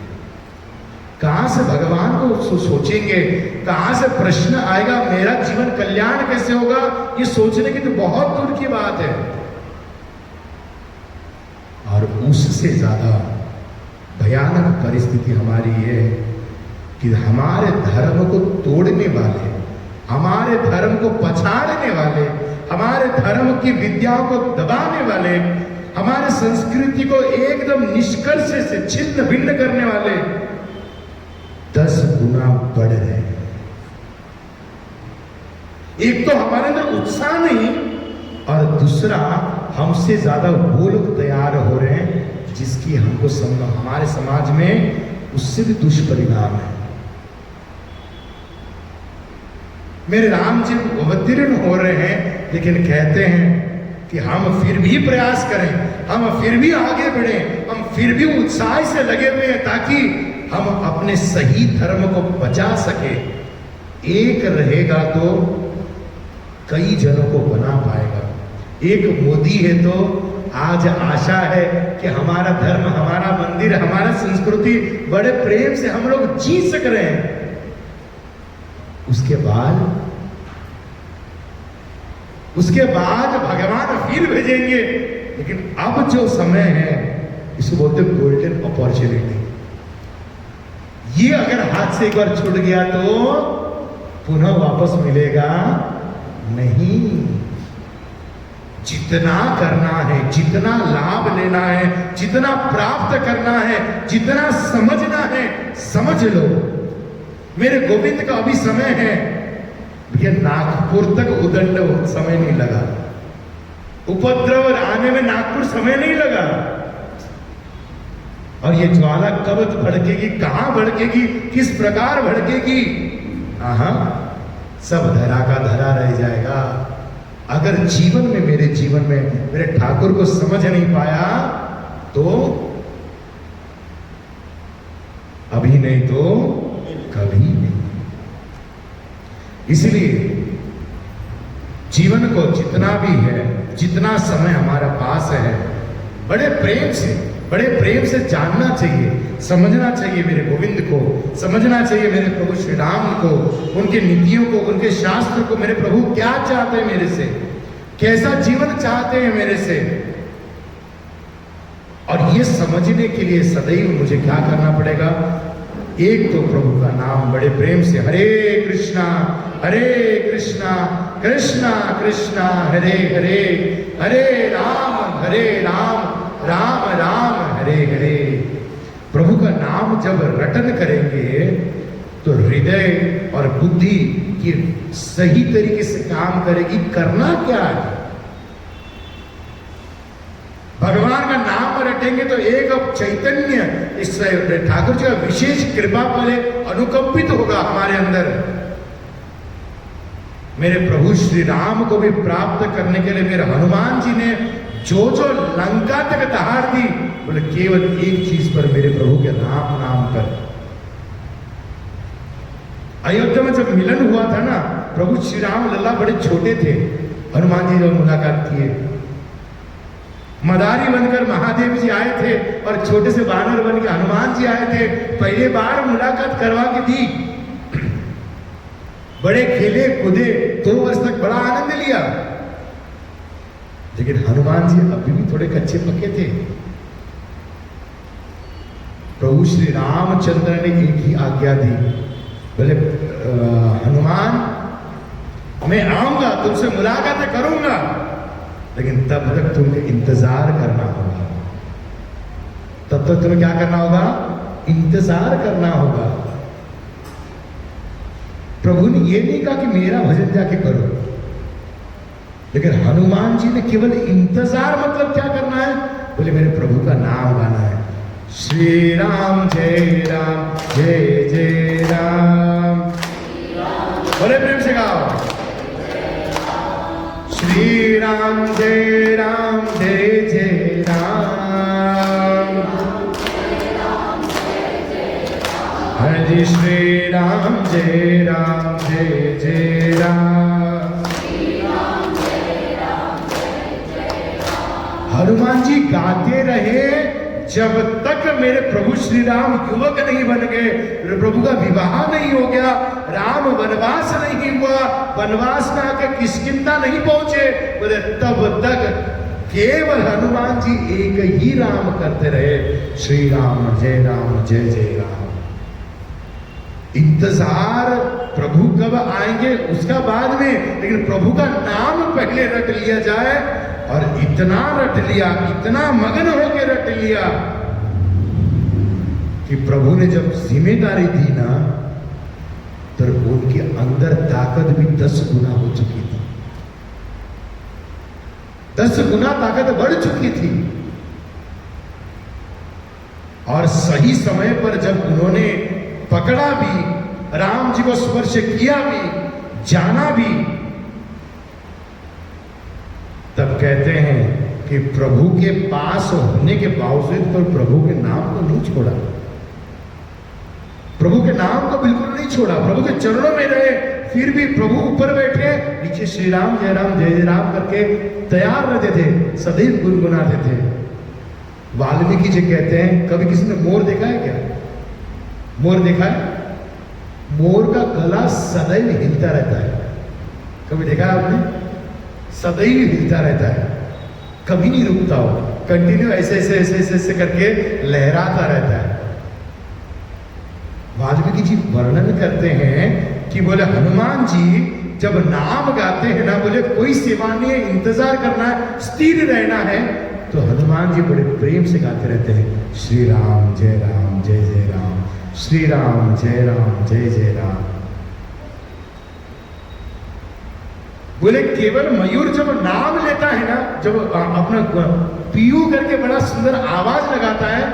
कहां से भगवान को सोचेंगे, कहां से प्रश्न आएगा मेरा जीवन कल्याण कैसे होगा, ये सोचने की तो बहुत दूर की बात है। और उससे ज्यादा भयानक परिस्थिति हमारी है कि हमारे धर्म को तोड़ने वाले, हमारे धर्म को पछाड़ने वाले, हमारे धर्म की विद्याओं को दबाने वाले, हमारे संस्कृति को एकदम निष्कर्ष से छिन्न भिन्न करने वाले 10 गुना बढ़ रहे हैं। एक तो हमारे अंदर उत्साह नहीं, और दूसरा हमसे ज्यादा वो लोग तैयार हो रहे हैं जिसकी हमको हमारे समाज में उससे भी दुष्परिणाम है। मेरे राम जी अवतीर्ण हो रहे हैं, लेकिन कहते हैं कि हम फिर भी प्रयास करें, हम फिर भी आगे बढ़ें, हम फिर भी उत्साह से लगे हुए हैं ताकि हम अपने सही धर्म को बचा सके। एक रहेगा तो कई जनों को बना पाएगा। एक मोदी है तो आज आशा है कि हमारा धर्म, हमारा मंदिर, हमारा संस्कृति बड़े प्रेम से हम लोग जी सक रहे हैं। उसके बाद भगवान फिर भेजेंगे। लेकिन अब जो समय है इसको बोलते हैं गोल्डन अपॉर्चुनिटी। ये अगर हाथ से एक बार छूट गया तो पुनः वापस मिलेगा नहीं। जितना करना है, जितना लाभ लेना है, जितना प्राप्त करना है, जितना समझना है, समझ लो। मेरे गोविंद का अभी समय है, ये नागपुर तक उदंड समय नहीं लगा, उपद्रव आने में नागपुर समय नहीं लगा। और ये ज्वाला कब भड़केगी, कहां भड़केगी, किस प्रकार भड़केगी, सब धरा का धरा रह जाएगा। अगर जीवन में, मेरे जीवन में मेरे ठाकुर को समझ नहीं पाया तो अभी नहीं तो कभी नहीं। इसलिए जीवन को जितना भी है, जितना समय हमारा पास है, बड़े प्रेम से जानना चाहिए, समझना चाहिए मेरे गोविंद को, समझना चाहिए मेरे प्रभु श्री राम को, उनके नीतियों को, उनके शास्त्र को। मेरे प्रभु क्या चाहते हैं मेरे से, कैसा जीवन चाहते हैं मेरे से। और ये समझने के लिए सदैव मुझे क्या करना पड़ेगा? एक तो प्रभु का नाम बड़े प्रेम से हरे कृष्णा कृष्णा कृष्णा हरे हरे, हरे राम राम राम हरे हरे। प्रभु का नाम जब रटन करेंगे तो हृदय और बुद्धि की सही तरीके से काम करेगी। करना क्या है? भगवान का नाम रटेंगे तो एक चैतन्य, इस ठाकुर जी का विशेष कृपा पहले अनुकंपित होगा हमारे अंदर। मेरे प्रभु श्री राम को भी प्राप्त करने के लिए मेरे हनुमान जी ने जो लंका तक दहाड़ दी, बोले केवल एक चीज पर, मेरे प्रभु के नाम कर। अयोध्या में जब मिलन हुआ था ना, प्रभु श्री राम लल्ला बड़े छोटे थे, हनुमान जी जब मुलाकात किए, मदारी बनकर महादेव जी आए थे और छोटे से बानर बन के हनुमान जी आए थे। पहले बार मुलाकात करवा के दी, बड़े खेले कूदे, 2 वर्ष तक बड़ा आनंद लिया। लेकिन हनुमान जी अभी भी थोड़े कच्चे पक्के थे। प्रभु श्री रामचंद्र ने एक ही आज्ञा दी, बोले हनुमान मैं आऊंगा, तुमसे मुलाकात करूंगा, लेकिन तब तक तुम्हें इंतजार करना होगा। तब तक तुम्हें क्या करना होगा? इंतजार करना होगा। प्रभु ने ये नहीं कहा कि मेरा भजन जाके करो, लेकिन हनुमान जी ने केवल इंतजार, मतलब क्या करना है? बोले मेरे प्रभु का नाम गाना है। श्री राम जय जय राम, बड़े प्रेम से गाओ। श्री राम जय जय राम, हरे जी श्री राम जय जय राम। हनुमान जी गाते रहे जब तक मेरे प्रभु श्री राम युवक नहीं बन गए, प्रभु का विवाह नहीं हो गया, राम वनवास नहीं हुआ, वनवास में आके किष्किंधा नहीं पहुंचे, बोले तब तक केवल हनुमान जी एक ही राम करते रहे, श्री राम जय जय राम। इंतजार प्रभु कब आएंगे उसका बाद में, लेकिन प्रभु का नाम पहले रट लिया जाए। और इतना रट लिया, इतना मगन होके रट लिया कि प्रभु ने जब जिम्मेदारी दी ना, तो उनके अंदर ताकत भी 10 गुना हो चुकी थी, 10 गुना ताकत बढ़ चुकी थी। और सही समय पर जब उन्होंने पकड़ा भी, राम जी को स्पर्श किया भी, जाना भी, तब कहते हैं कि प्रभु के पास होने के बावजूद तो प्रभु के नाम को नहीं छोड़ा, प्रभु के नाम को बिल्कुल नहीं छोड़ा, प्रभु के चरणों में रहे। फिर भी प्रभु ऊपर बैठे, नीचे श्री राम जय राम जय जय राम करके तैयार रहते थे, सदैव गुनगुनाते थे। वाल्मीकि जी कहते हैं, कभी किसी ने मोर देखा है क्या? मोर देखा है? मोर का गला सदैव हिलता रहता है, कभी देखा है आपने? सदैव हिलता रहता है, कभी नहीं रुकता हो, कंटिन्यू ऐसे ऐसे ऐसे ऐसे ऐसे करके लहराता रहता है। वाल्मीकि जी वर्णन करते हैं कि बोले हनुमान जी जब नाम गाते हैं ना, बोले कोई सेवा नहीं है, इंतजार करना है, स्थिर रहना है, तो हनुमान जी बड़े प्रेम से गाते रहते हैं, श्री राम जय जय राम, श्री राम जय जय राम। बोले केवल मयूर जब नाम लेता है ना, जब अपना पीयू करके बड़ा सुंदर आवाज लगाता है,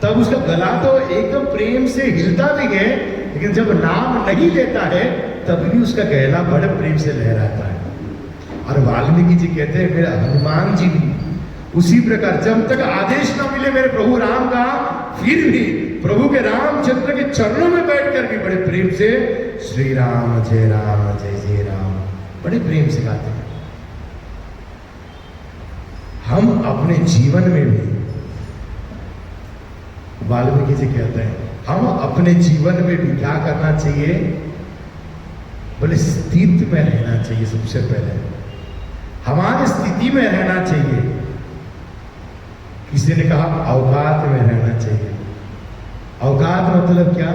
तब उसका गला तो एकदम प्रेम से हिलता भी है, लेकिन जब नाम नहीं लेता है तब भी उसका गला बड़े प्रेम से लहराता है। और वाल्मीकि जी कहते हैं मेरा हनुमान जी भी उसी प्रकार, जब तक आदेश न मिले मेरे प्रभु राम का, फिर भी प्रभु के रामचंद्र के चरणों में बैठकर भी बड़े प्रेम से श्री राम जय जय राम बड़े प्रेम से गाते हैं। हम अपने जीवन में भी, वाल्मीकि जी कहते हैं, हम अपने जीवन में भी क्या करना चाहिए? बोले स्थिति में रहना चाहिए। सबसे पहले हमारी स्थिति में रहना चाहिए। किसी ने कहा अवकात में रहना चाहिए। अवकात मतलब क्या?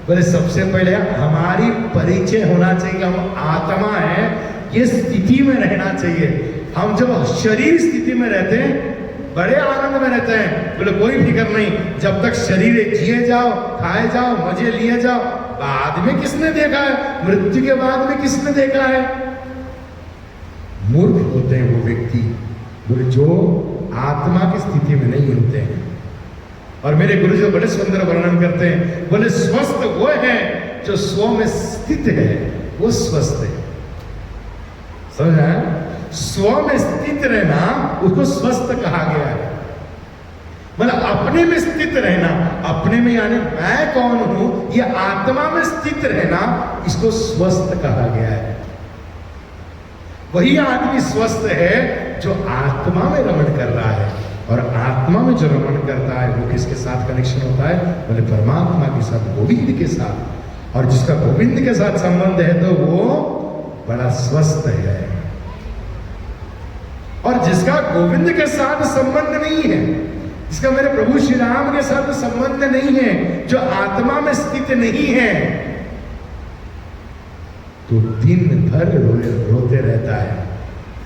बोले सबसे पहले हमारी परिचय होना चाहिए, हम आत्मा है, ये स्थिति में रहना चाहिए। हम जब शरीर स्थिति में रहते हैं बड़े आनंद में रहते हैं, बोले कोई फिक्र नहीं, जब तक शरीर है जिए जाओ, खाए जाओ, मजे लिए जाओ। बाद में किसने देखा है? मृत्यु के बाद में किसने देखा है? मूर्ख होते हैं वो व्यक्ति, बोले जो आत्मा की स्थिति में नहीं होते हैं। और मेरे गुरु जी बड़े सुंदर वर्णन करते हैं, बोले स्वस्थ वो है जो स्व में स्थित है, वो स्वस्थ है। समझा? स्व में स्थित रहना उसको स्वस्थ कहा गया है। मतलब अपने में स्थित रहना, अपने में यानी मैं कौन हूं, ये आत्मा में स्थित रहना, इसको स्वस्थ कहा गया है। वही आदमी स्वस्थ है जो आत्मा में रमण कर रहा है। और आत्मा में जो रमण करता है वो किसके साथ कनेक्शन होता है? बोले परमात्मा के साथ, गोविंद के साथ। और जिसका गोविंद के साथ संबंध है तो वो बड़ा स्वस्थ है। और जिसका गोविंद के साथ संबंध नहीं है, जिसका मेरे प्रभु श्री राम के साथ संबंध नहीं है, जो आत्मा में स्थित नहीं है, तो दिन भर रोते रहता है,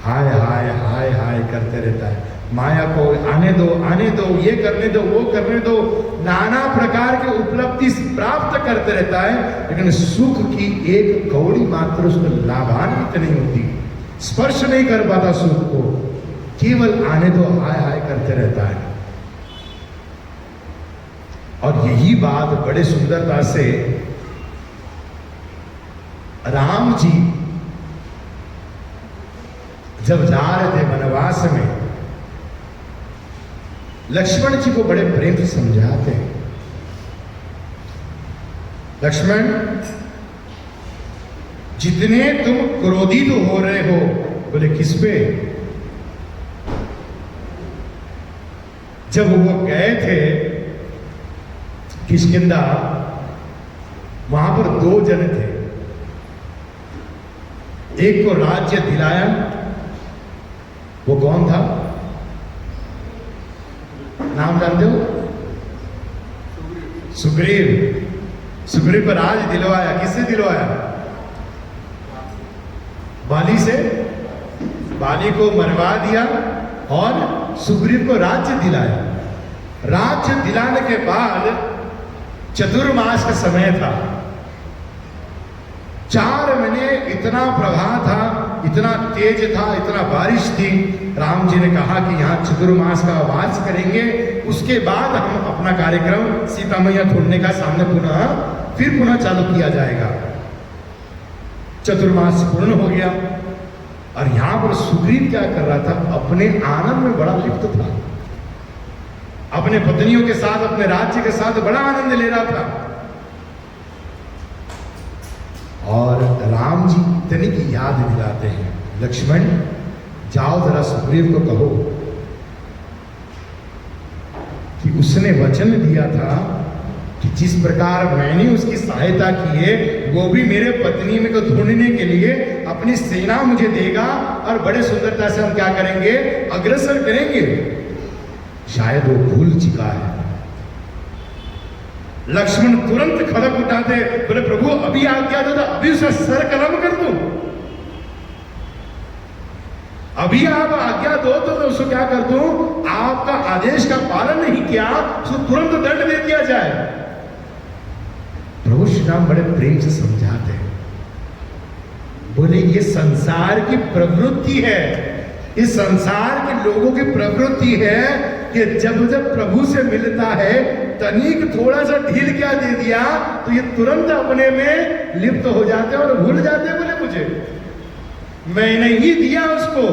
हाय हाय हाय हाय करते रहता है। माया को आने दो, ये करने दो, वो करने दो, नाना प्रकार के उपलब्धि प्राप्त करते रहता है, लेकिन सुख की एक कौड़ी मात्र उसको लाभान्वित नहीं होती, स्पर्श नहीं कर पाता सुख को, केवल आने दो हाय हाय करते रहता है। और यही बात बड़े सुंदरता से राम जी जब जा रहे थे वनवास में, लक्ष्मण जी को बड़े प्रेम से समझाते हैं, लक्ष्मण जितने तुम क्रोधित हो रहे हो, बोले किस पे? जब वो गए थे किष्किंधा, वहां पर दो जन थे, एक को राज्य दिलाया, वो कौन था? नाम जानते हो? सुग्रीव। सुग्रीव पर राज दिलवाया, किससे दिलवाया? बाली से। बाली को मरवा दिया और सुग्रीव को राज्य दिलाया। राज्य दिलाने के बाद चतुर्मास का समय था, 4 महीने इतना प्रवाह था, इतना तेज था, इतना बारिश थी। राम जी ने कहा कि यहाँ चतुर्मास का वास करेंगे, उसके बाद हम अपना कार्यक्रम सीता मैया ढूंढने का सामने पुनः चालू किया जाएगा। चतुर्मास पूर्ण हो गया और यहां पर सुग्रीव क्या कर रहा था, अपने आनंद में बड़ा लिप्त था, अपने पत्नियों के साथ, अपने राज्य के साथ बड़ा आनंद ले रहा था। और राम जी इतनी की याद दिलाते हैं, लक्ष्मण जाओ जरा सुग्रीव को कहो कि उसने वचन दिया था कि जिस प्रकार मैंने उसकी सहायता की है, वो भी मेरे पत्नी में को ढूंढने के लिए अपनी सेना मुझे देगा और बड़े सुंदरता से हम क्या करेंगे, अग्रसर करेंगे। शायद वो भूल चुका है। लक्ष्मण तुरंत खड़क उठाते, बोले प्रभु अभी आज्ञा दो, अभी उसका सर कलम कर दूं, अभी आप आज्ञा दो तो मैं उसको क्या कर दूं, आपका आदेश का पालन नहीं किया उसको तुरंत दंड दे दिया जाए। प्रभु श्री राम बड़े प्रेम से समझाते हैं, बोले ये संसार की प्रवृत्ति है, इस संसार के लोगों की प्रवृत्ति है कि जब जब प्रभु से मिलता है तनिक थोड़ा सा ढील क्या दे दिया तो ये तुरंत अपने में लिप्त हो जाते हैं और भूल जाते हैं। बोले मुझे मैंने ही दिया उसको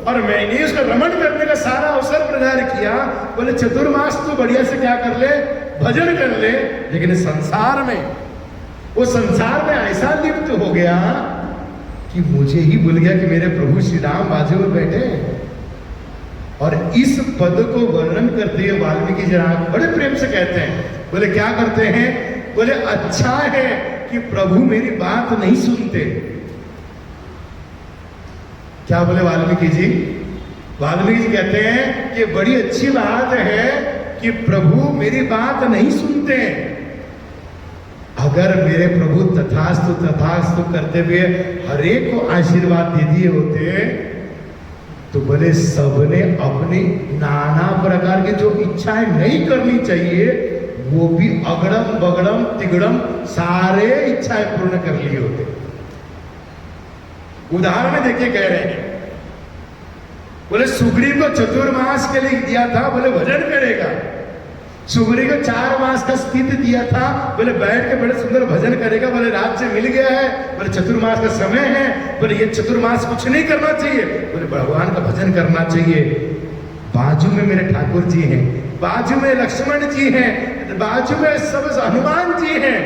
और मैंने उसका रमण करने का सारा अवसर प्रदान किया। बोले चतुर्मास तो बढ़िया से क्या कर ले, भजन कर ले, लेकिन संसार में, वो संसार में ऐसा लिप्त हो गया कि मुझे ही भूल गया कि मेरे प्रभु श्री राम बाजू में बैठे। और इस पद को वर्णन करते हुए वाल्मीकि जी बड़े प्रेम से कहते हैं, बोले क्या करते हैं, बोले अच्छा है कि प्रभु मेरी बात नहीं सुनते। क्या बोले वाल्मीकि जी? वाल्मीकि जी कहते हैं कि बड़ी अच्छी बात है कि प्रभु मेरी बात नहीं सुनते। अगर मेरे प्रभु तथास्तु तथास्तु करते हुए हरेक को आशीर्वाद दे दिए होते तो बोले सबने अपनी नाना प्रकार की जो इच्छाएं नहीं करनी चाहिए वो भी अगड़म बगड़म तिगड़म सारे इच्छाएं पूर्ण कर लिए होते। उदाहरण देखिए कह रहे हैं, बोले सुग्रीव को चतुर्मास के लिए दिया था, बोले भजन करेगा। सुग्रीव को 4 मास का स्थिति दिया था, बोले बैठ के बड़े सुंदर भजन करेगा। बोले राज्य मिल गया है, बोले चतुर्मास का समय है, बोले ये चतुर्मास कुछ नहीं करना चाहिए, बोले भगवान का भजन करना चाहिए। बाजू में मेरे ठाकुर जी हैं, बाजू में लक्ष्मण जी हैं, बाजू में सब हनुमान जी हैं,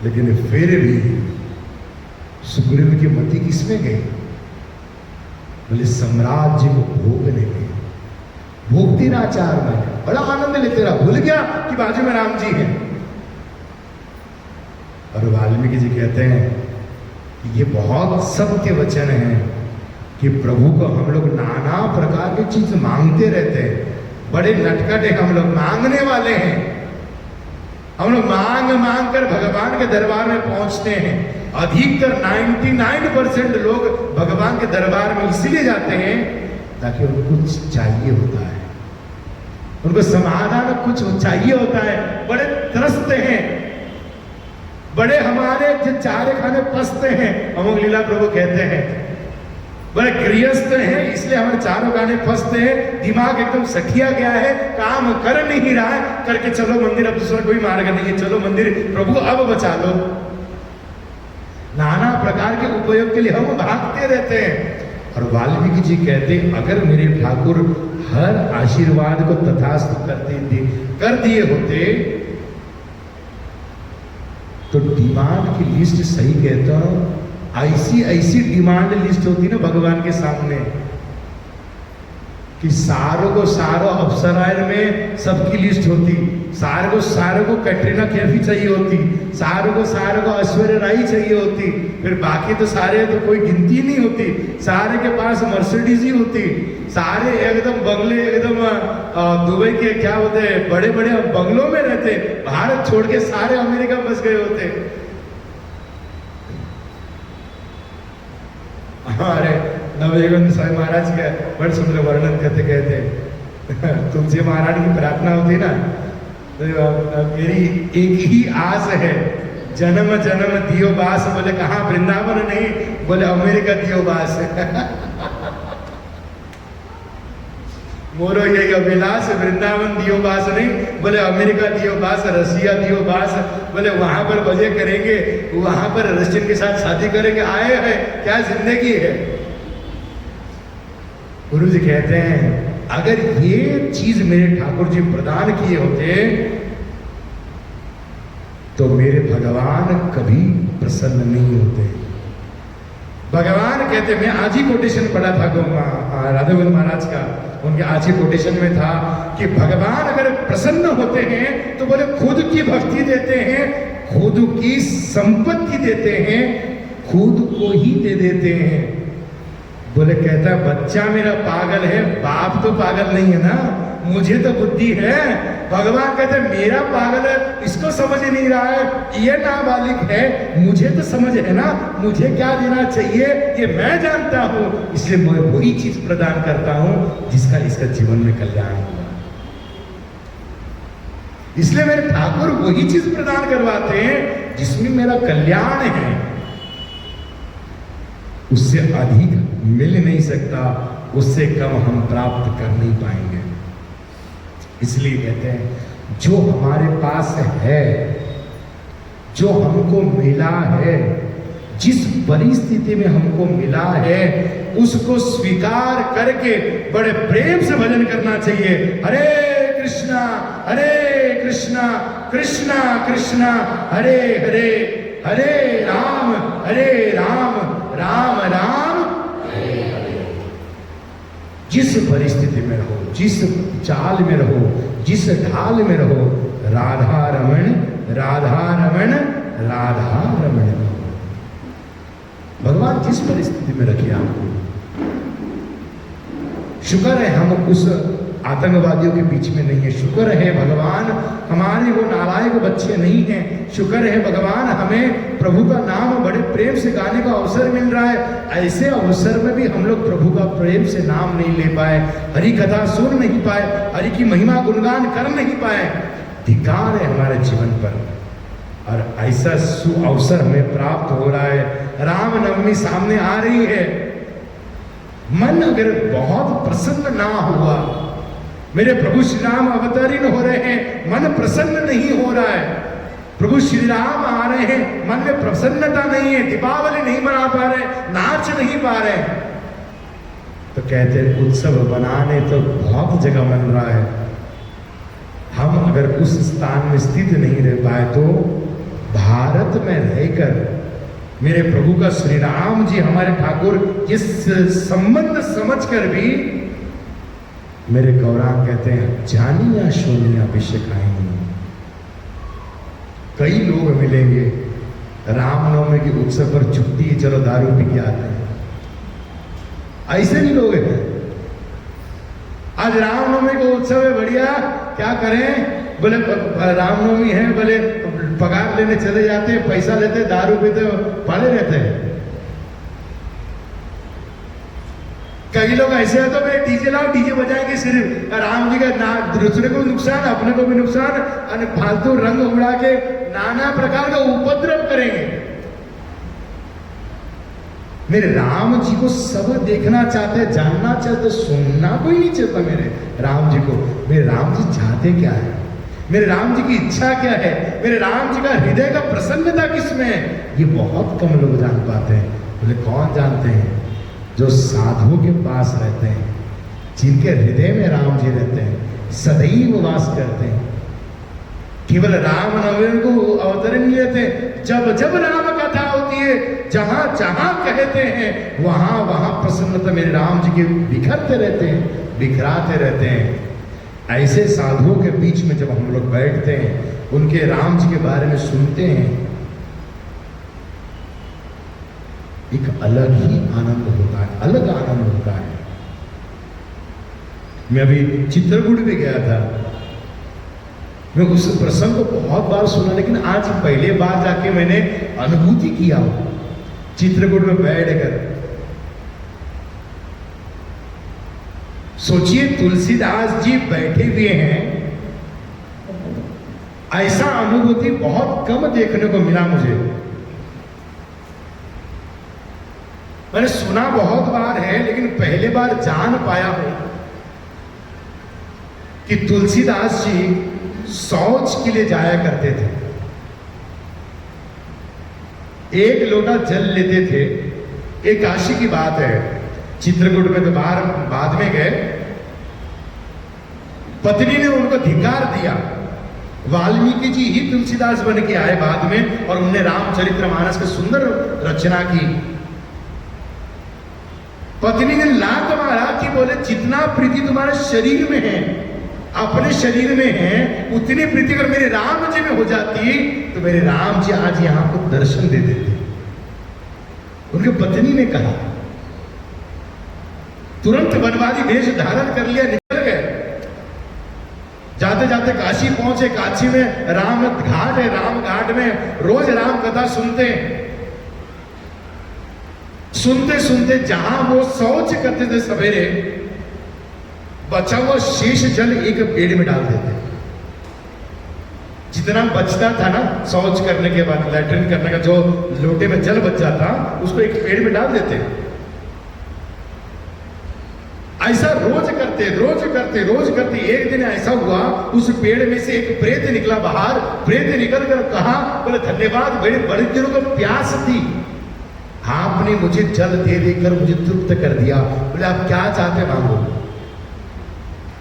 लेकिन फिर भी सुग्रीव की मति किसमें गई? बोले सम्राज्य को भोगने में, भोगती रहा 4 महीने, बड़ा आनंद लेते रहा, भूल गया कि बाजू में राम जी हैं। और वाल्मीकि जी कहते हैं कि ये बहुत सत्य वचन है कि प्रभु को हम लोग नाना प्रकार की चीज मांगते रहते हैं, बड़े नटखट है, हम लोग मांगने वाले हैं, हम लोग मांग मांग कर भगवान के दरबार में पहुंचते हैं। अधिकतर 99% लोग भगवान के दरबार में इसलिए जाते हैं ताकि उनको कुछ चाहिए होता है, उनको समाधान कुछ चाहिए होता है, बड़े त्रस्त हैं, बड़े हमारे जो चारे खाने पसते हैं। अमोघ लीला प्रभु कहते हैं बड़े गृहस्थ हैं, इसलिए हमारे चारों खाने फंसते हैं, दिमाग एकदम सठिया गया है, काम कर नहीं रहा है, करके चलो मंदिर, अब दूसरा कोई मार्ग नहीं है, चलो मंदिर, प्रभु अब बचा लो। नाना प्रकार के उपयोग के लिए हम भागते रहते हैं। और वाल्मीकि जी कहते हैं अगर मेरे ठाकुर हर आशीर्वाद को तथास्तु कर दिए होते तो डिमांड की लिस्ट, सही कहता हूं, ऐसी डिमांड लिस्ट होती ना भगवान के सामने कि सारों को सारों अप्सराएं में सबकी लिस्ट होती, सारों को कैटरीना कैफ ही चाहिए होती, सारों को ऐश्वर्या राय चाहिए होती, फिर बाकी तो सारे तो कोई गिनती नहीं होती, सारे के पास मर्सिडीज ही होती, सारे एकदम बंगले, एकदम दुबई के क्या होते हैं बड़े बड़े बंगलों में रहते, भारत छोड़ के सारे अमेरिका बस गए होते। हमारे नवयुगंध स्वामी महाराज का बड़े सुंदर वर्णन करते कहते तुमसे महाराज की प्रार्थना होती ना तो मेरी एक ही आस है, जन्म जन्म दियो बास। बोले कहाँ, वृंदावन नहीं, बोले अमेरिका दियो बास। मोरो यही अभिलाष, वृंदावन दियो बास नहीं, बोले अमेरिका दियो बास, रसिया दियो बास, बोले वहां पर मजे करेंगे, वहां पर रशियन के साथ शादी करेंगे, आए हैं क्या जिंदगी है। गुरु जी कहते हैं अगर ये चीज मेरे ठाकुर जी प्रदान किए होते तो मेरे भगवान कभी प्रसन्न नहीं होते। भगवान कहते, मैं आज ही कोटेशन पढ़ा था राधा गोविंद महाराज का, उनके आज ही कोटेशन में था कि भगवान अगर प्रसन्न होते हैं तो बोले खुद की भक्ति देते हैं, खुद की संपत्ति देते हैं, खुद को ही दे देते हैं। बोले कहता बच्चा मेरा पागल है, बाप तो पागल नहीं है ना, मुझे तो बुद्धि है। भगवान कहते मेरा पागल है, इसको समझ नहीं रहा है, ये नाबालिग है, मुझे तो समझ है ना, मुझे क्या देना चाहिए ये मैं जानता हूं, इसलिए मैं वही चीज प्रदान करता हूं जिसका इसका जीवन में कल्याण होगा। इसलिए मेरे ठाकुर वही चीज प्रदान करवाते हैं जिसमें मेरा कल्याण है, उससे अधिक मिल नहीं सकता, उससे कम हम प्राप्त कर नहीं पाएंगे। इसलिए कहते हैं जो हमारे पास है, जो हमको मिला है, जिस परिस्थिति में हमको मिला है, उसको स्वीकार करके बड़े प्रेम से भजन करना चाहिए। हरे कृष्णा कृष्णा कृष्णा हरे हरे, हरे राम राम राम हरे हरे। जिस परिस्थिति में रहो, जिस चाल में रहो, जिस ढाल में रहो, राधा रमण राधा रमण राधा रमण रहो। भगवान जिस परिस्थिति में रखे आपको, शुक्र है हम उस आतंकवादियों के बीच में नहीं है, शुक्र है भगवान हमारे वो नालायक बच्चे नहीं हैं, शुक्र है भगवान हमें प्रभु का नाम बड़े प्रेम से गाने का अवसर मिल रहा है। ऐसे अवसर में भी हम लोग प्रभु का प्रेम से नाम नहीं ले पाए, हरि कथा सुन नहीं पाए, हरि की महिमा गुणगान कर नहीं पाए। धिक्कार है हमारे जीवन पर, और ऐसा सु अवसर हमें प्राप्त हो रहा है। रामनवमी सामने आ रही है, मन अगर बहुत प्रसन्न ना हुआ, मेरे प्रभु श्री राम अवतरीण हो रहे हैं, मन प्रसन्न नहीं हो रहा है, प्रभु श्री राम आ रहे हैं, मन में प्रसन्नता नहीं है, दीपावली नहीं मना पा रहे, नाच नहीं पा रहे, तो कहते हैं उत्सव बनाने तो बहुत जगह बन रहा है, हम अगर उस स्थान में स्थित नहीं रह पाए तो भारत में रहकर मेरे प्रभु का श्री राम जी हमारे ठाकुर इस संबंध समझकर भी, मेरे गौरांग कहते हैं जानिया शोनिया विषखाई। कई लोग मिलेंगे रामनवमी के उत्सव पर, छुट्टी चलो दारू पी के आते हैं, ऐसे भी लोग हैं। आज रामनवमी का उत्सव है, बढ़िया, क्या करें, बोले रामनवमी है, बोले पगार लेने चले जाते हैं, पैसा लेते, दारू पीते, पड़े रहते हैं। कई लोग ऐसे हो तो भाई डीजे लाओ, डीजे बजाएंगे, सिर्फ राम जी का ना, दूसरे को नुकसान, अपने को भी नुकसान, और फालतू रंग उड़ा के नाना प्रकार का उपद्रव करेंगे। मेरे राम जी को सब देखना चाहते, जानना चाहते, सुनना कोई नहीं चाहता मेरे राम जी को। मेरे राम जी चाहते क्या है, मेरे राम जी की इच्छा क्या है, मेरे राम जी का हृदय का प्रसन्नता किसमें है, ये बहुत कम लोग जान पाते हैं। बोले कौन जानते हैं, जो साधुओं के पास रहते हैं, जिनके हृदय में राम जी रहते हैं, सदैव वास करते हैं। केवल राम नवमी को अवतरण लेते, जब जब राम कथा होती है, जहां जहां कहते हैं वहां वहां प्रसन्नता मेरे राम जी के बिखरते रहते हैं, बिखराते रहते हैं। ऐसे साधुओं के बीच में जब हम लोग बैठते हैं, उनके राम जी के बारे में सुनते हैं, एक अलग ही आनंद होता है, अलग आनंद होता है। मैं अभी चित्रकूट भी गया था, मैं उस प्रसंग को बहुत बार सुना, लेकिन आज पहले बार जाके मैंने अनुभूति किया चित्रकूट में बैठकर। सोचिए तुलसीदास जी बैठे हुए हैं, ऐसा अनुभूति बहुत कम देखने को मिला मुझे। मैंने सुना बहुत बार है, लेकिन पहले बार जान पाया हूं कि तुलसीदास जी शौच के लिए जाया करते थे। एक लोटा जल लेते थे। एक काशी की बात है, चित्रकूट में तो बाहर बाद में गए, पत्नी ने उनको धिक्कार दिया। वाल्मीकि जी ही तुलसीदास बन के आए बाद में, और उन्होंने रामचरितमानस की सुंदर रचना की। पत्नी ने लात मारा कि बोले जितना प्रीति तुम्हारे शरीर में है, अपने शरीर में है, उतनी प्रीति अगर मेरे राम जी में हो जाती तो मेरे राम जी आज यहां को दर्शन दे देते। उनकी पत्नी ने कहा, तुरंत वनवादी वेश धारण कर लिया, निकल गए। जाते जाते काशी पहुंचे। काशी में राम घाट है, राम घाट में रोज राम कथा सुनते सुनते सुनते जहां वो शौच करते थे सवेरे, बचा हुआ शेष जल एक पेड़ में डाल देते। जितना बचता था ना शौच करने के बाद, लैट्रिन करने का जो लोटे में जल बच जाता, उसको एक पेड़ में डाल देते। ऐसा रोज करते रोज करते रोज करते। एक दिन ऐसा हुआ, उस पेड़ में से एक प्रेत निकला बाहर। प्रेत निकल कर कहा, बोले धन्यवाद, बड़े बड़े दिनों को प्यास थी, आपने मुझे जल दे देकर मुझे तृप्त कर दिया। बोले आप क्या चाहते मांगो।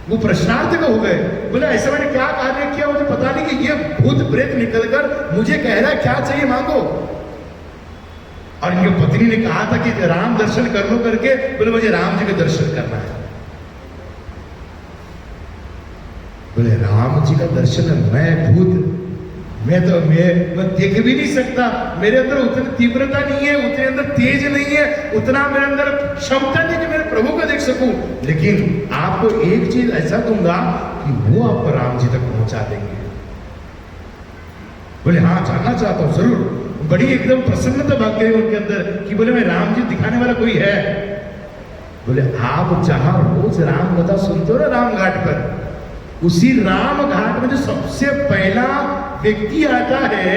वो प्रश्नार्थ हो गए। बोले ऐसा मैंने क्या कार्य किया मुझे पता नहीं कि ये भूत प्रेत निकलकर मुझे कह रहा है क्या चाहिए मांगो। और इनकी पत्नी ने कहा था कि राम दर्शन कर लो करके। बोले मुझे राम जी के दर्शन करना है। बोले राम जी का दर्शन, मैं भूत, मैं देख भी नहीं सकता, मेरे अंदर उतनी तीव्रता नहीं है, उतने अंदर तेज नहीं है, उतना मेरे अंदर क्षमता नहीं कि मेरे प्रभु को देख सकूं। लेकिन आपको एक चीज ऐसा दूंगा कि वो आपको राम जी तक पहुंचा देंगे। बोले हाँ जानना चाहता हूं जरूर। बड़ी एकदम प्रसन्नता भाग गई उनके अंदर कि बोले मैं राम जी दिखाने वाला कोई है। बोले आप जहां रोज राम कथा सुनते हो ना राम घाट पर, उसी राम घाट में जो सबसे पहला व्यक्ति आता है,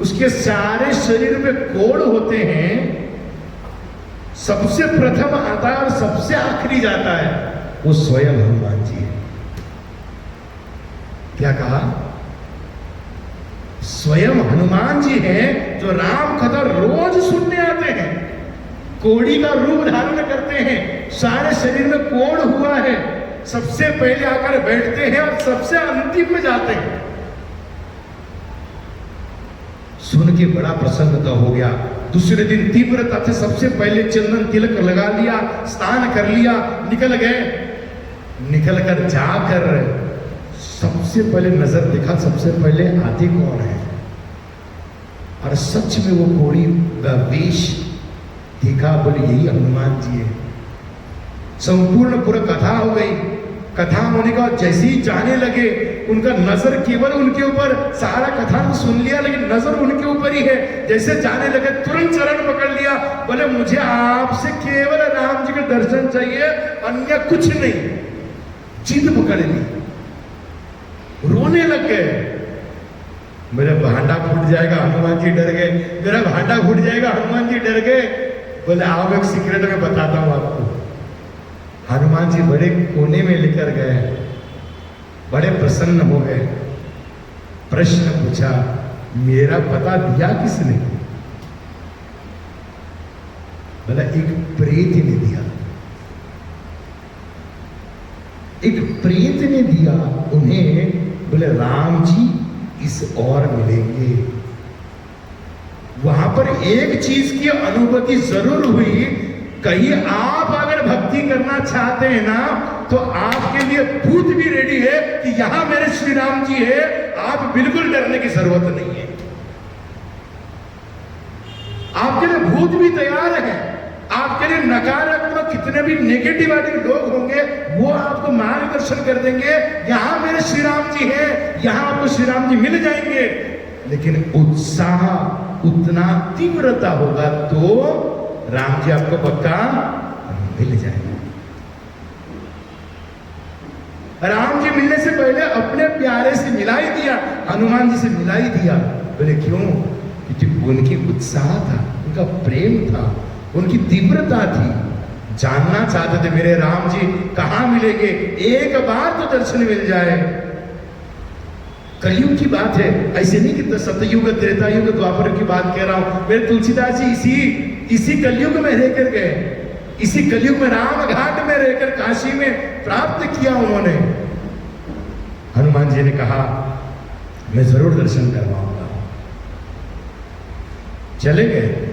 उसके सारे शरीर में कोड़ होते हैं, सबसे प्रथम आता है और सबसे आखिरी जाता है, वो स्वयं हनुमान जी है। क्या कहा? स्वयं हनुमान जी हैं जो राम कथा रोज सुनने आते हैं, कोड़ी का रूप धारण करते हैं, सारे शरीर में कोड़ हुआ है, सबसे पहले आकर बैठते हैं और सबसे अंतिम में जाते हैं। सुन के बड़ा प्रसन्नता हो गया। दूसरे दिन तीव्रता से सबसे पहले चंदन तिलक लगा लिया, स्नान कर लिया, निकल गए। निकलकर जाकर सबसे पहले नजर देखा, सबसे पहले आते कौन है, और सच में वो कोड़ी वेश देखा। बोले यही हनुमान जी है। संपूर्ण पूरा कथा हो गई। कथा होने का जैसे ही जाने लगे, उनका नजर केवल उनके ऊपर, सारा कथा तो सुन लिया लेकिन नजर उनके ऊपर ही है। जैसे जाने लगे तुरंत चरण पकड़ लिया। बोले मुझे आपसे केवल राम जी के दर्शन चाहिए, अन्य कुछ नहीं। जिद पकड़ ली, रोने लग गए। मेरा भांडा फूट जाएगा, हनुमान जी डर गए। मेरा भांडा फूट जाएगा, हनुमान जी डर गए। बोले आओ एक सीक्रेट में बताता हूं आपको। हनुमान जी बड़े कोने में लेकर गए, बड़े प्रसन्न हो गए। प्रश्न पूछा, मेरा पता दिया किसने? बोला एक प्रेत ने दिया। एक प्रेत ने दिया उन्हें। बोले राम जी इस और मिलेंगे। वहां पर एक चीज की अनुभूति जरूर हुई, कहीं आप अगर भक्ति करना चाहते हैं ना, तो आपके लिए भूत भी रेडी है कि यहां मेरे श्री राम जी है, आप बिल्कुल डरने की जरूरत नहीं है। आपके लिए भूत भी तैयार है। आपके लिए नकारात्मक कितने भी नेगेटिव वाले लोग होंगे, वो आपको मार्गदर्शन कर देंगे। यहां मेरे श्री राम जी हैं, यहां आपको श्री राम जी मिल जाएंगे। लेकिन उत्साह उतना तीव्रता होगा तो राम जी आपको पक्का मिल जाएंगे। राम जी मिलने से पहले अपने प्यारे से मिला ही दिया, हनुमान जी से मिला ही दिया। बोले क्यों? क्योंकि उनकी उत्साह था, उनका प्रेम था, उनकी तीव्रता थी। जानना चाहते थे मेरे राम जी कहां मिलेंगे, एक बार तो दर्शन मिल जाए। कलयुग की बात है, ऐसे नहीं कि सतयुग त्रेता युग द्वापर की बात कह रहा हूं। मेरे तुलसीदास जी इसी कलयुग में रहकर गए, इसी कलयुग में राम घाट में रहकर काशी में प्राप्त किया उन्होंने। हनुमान जी ने कहा मैं जरूर दर्शन करवाऊंगा। चले गए,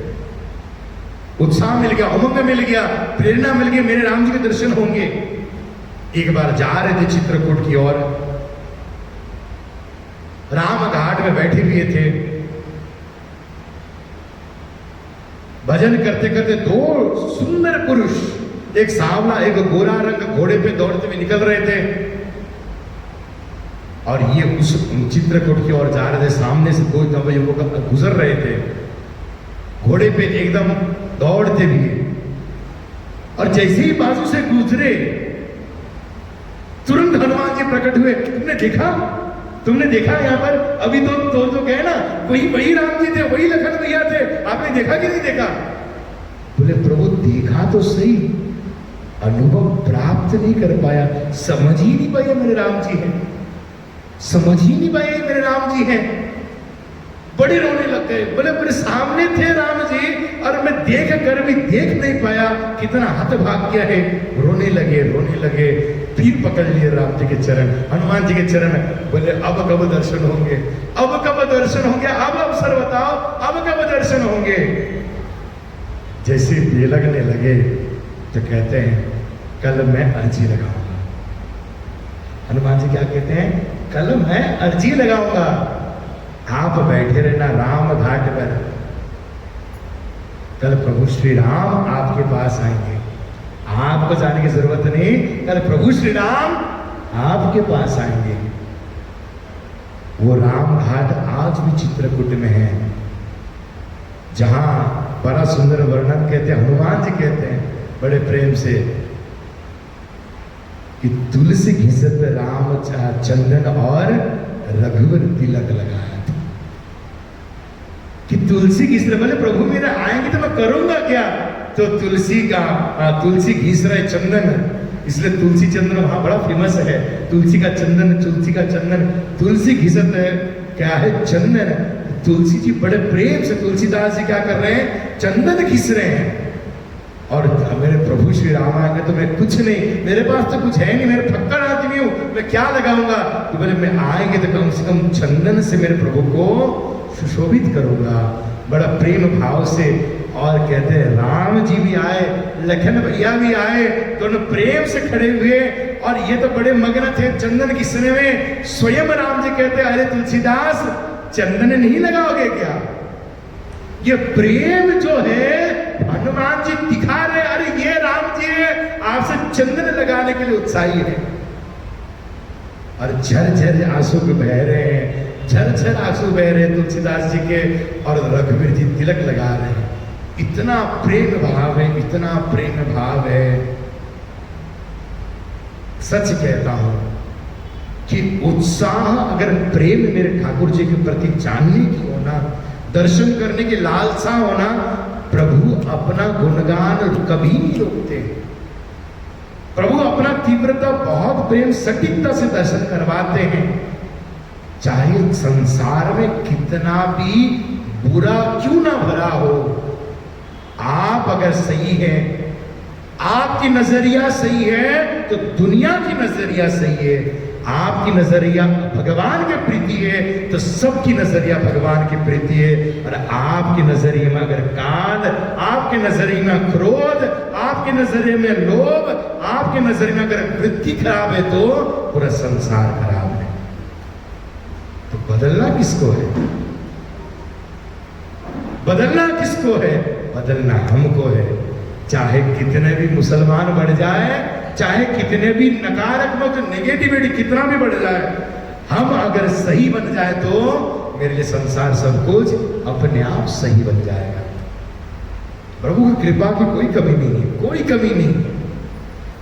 उत्साह मिल गया, उमंग मिल गया, प्रेरणा मिल गई, मेरे राम जी के दर्शन होंगे। एक बार जा रहे थे चित्रकूट की ओर, राम घाट में बैठे हुए थे, भजन करते करते दो सुंदर पुरुष, एक सांवला एक गोरा रंग, घोड़े पे दौड़ते हुए निकल रहे थे और ये उस चित्रकूट की ओर जा रहे थे। सामने से दो नवयुवक गुजर रहे थे, घोड़े पे एकदम दौड़ते हुए, और जैसे ही बाजू से गुजरे तुरंत हनुमान जी प्रकट हुए। तुमने देखा यहाँ पर अभी तो गए ना, वही राम जी थे, वही लखन भैया थे, आपने देखा कि नहीं देखा? बोले प्रभु देखा तो सही, अनुभव प्राप्त नहीं कर पाया, समझ ही नहीं पाया मेरे राम जी हैं, समझ ही नहीं पाया मेरे राम जी हैं। बड़े रोने लग गए, बोले मेरे सामने थे राम जी और मैं देख कर भी देख नहीं पाया, कितना हतभाग्य है। रोने लगे, फिर पकड़ लिए राम जी के चरण, हनुमान जी के चरण। बोले अब कब दर्शन होंगे, अब कब दर्शन होंगे, अब अवसर बताओ, अब कब दर्शन होंगे। जैसे ये लगने लगे तो कहते हैं कल मैं अर्जी लगाऊंगा। हनुमान जी क्या कहते हैं? कल मैं अर्जी लगाऊंगा, आप बैठे रहना राम घाट पर, कल प्रभु श्री राम आपके पास आएंगे, आपको जाने की जरूरत नहीं, कल प्रभु श्री राम आपके पास आएंगे। वो राम घाट आज भी चित्रकूट में है, जहां बड़ा सुंदर वर्णन कहते हैं, हनुमान जी कहते हैं बड़े प्रेम से कि तुलसी घिसत राम चंदन और रघुवर तिलक लगाया। कि तुलसी घिस रहे, बोले प्रभु मेरे आएंगे तो मैं करूंगा क्या? तो तुलसी घिस रहे चंदन, इसलिए तुलसी चंदन वहां बड़ा फेमस है। तुलसी का चंदन, तुलसी घिसत है क्या है? चंदन। तुलसी जी बड़े प्रेम से, तुलसीदास जी क्या कर रहे हैं? चंदन घिस रहे हैं। और मेरे प्रभु श्री राम आएंगे तो मैं कुछ नहीं, मेरे पास तो कुछ है नहीं, मेरे फक्कड़ आदमी हूं, मैं क्या लगाऊंगा? तो बोले मैं आएंगे तो कम से कम चंदन से मेरे प्रभु को सुशोभित करूंगा, बड़ा प्रेम भाव से। और कहते हैं राम जी भी आए, लखन भैया भी आए, दोनों प्रेम से खड़े हुए और ये तो बड़े मग्न थे चंदन घिसने में। स्वयं राम जी कहते हैं अरे तुलसीदास चंदन नहीं लगाओगे क्या? ये प्रेम जो है हनुमान जी दिखा रहे, अरे ये राम जी आपसे चंदन लगाने के लिए उत्साही है। और झरझर आंसू बह रहे हैं, झरझर आंसू बह रहे हैं तुलसीदास जी के, और रघुवीर जी तिलक लगा रहे हैं। इतना प्रेम भाव है, इतना प्रेम भाव है। सच कहता हूं कि उत्साह अगर प्रेम मेरे ठाकुर जी के प्रति जानने की होना, दर्शन करने की लालसा होना, प्रभु अपना गुणगान कभी नहीं रोकते। प्रभु अपना तीव्रता बहुत प्रेम सटीकता से दर्शन करवाते हैं, चाहे संसार में कितना भी बुरा क्यों ना भरा हो। आप अगर सही है, आपकी नजरिया सही है तो दुनिया की नजरिया सही है। आपकी नजरिया भगवान के प्रति है तो सबकी नजरिया भगवान की प्रति है। और आपके नजरिए में अगर काल, आपके नजरिए में क्रोध, आपके नजरिए में लोभ, आपके नजरिए में अगर वृत्ति खराब है तो पूरा संसार खराब है। तो बदलना किसको है? बदलना किसको है? बदलना हमको है। चाहे कितने भी मुसलमान बढ़ जाए, चाहे कितने भी नकारात्मक नेगेटिविटी कितना भी बढ़ जाए, हम अगर सही बन जाए तो मेरे लिए संसार सब कुछ अपने आप सही बन जाएगा। प्रभु की कृपा की कोई कमी नहीं है, कोई कमी नहीं।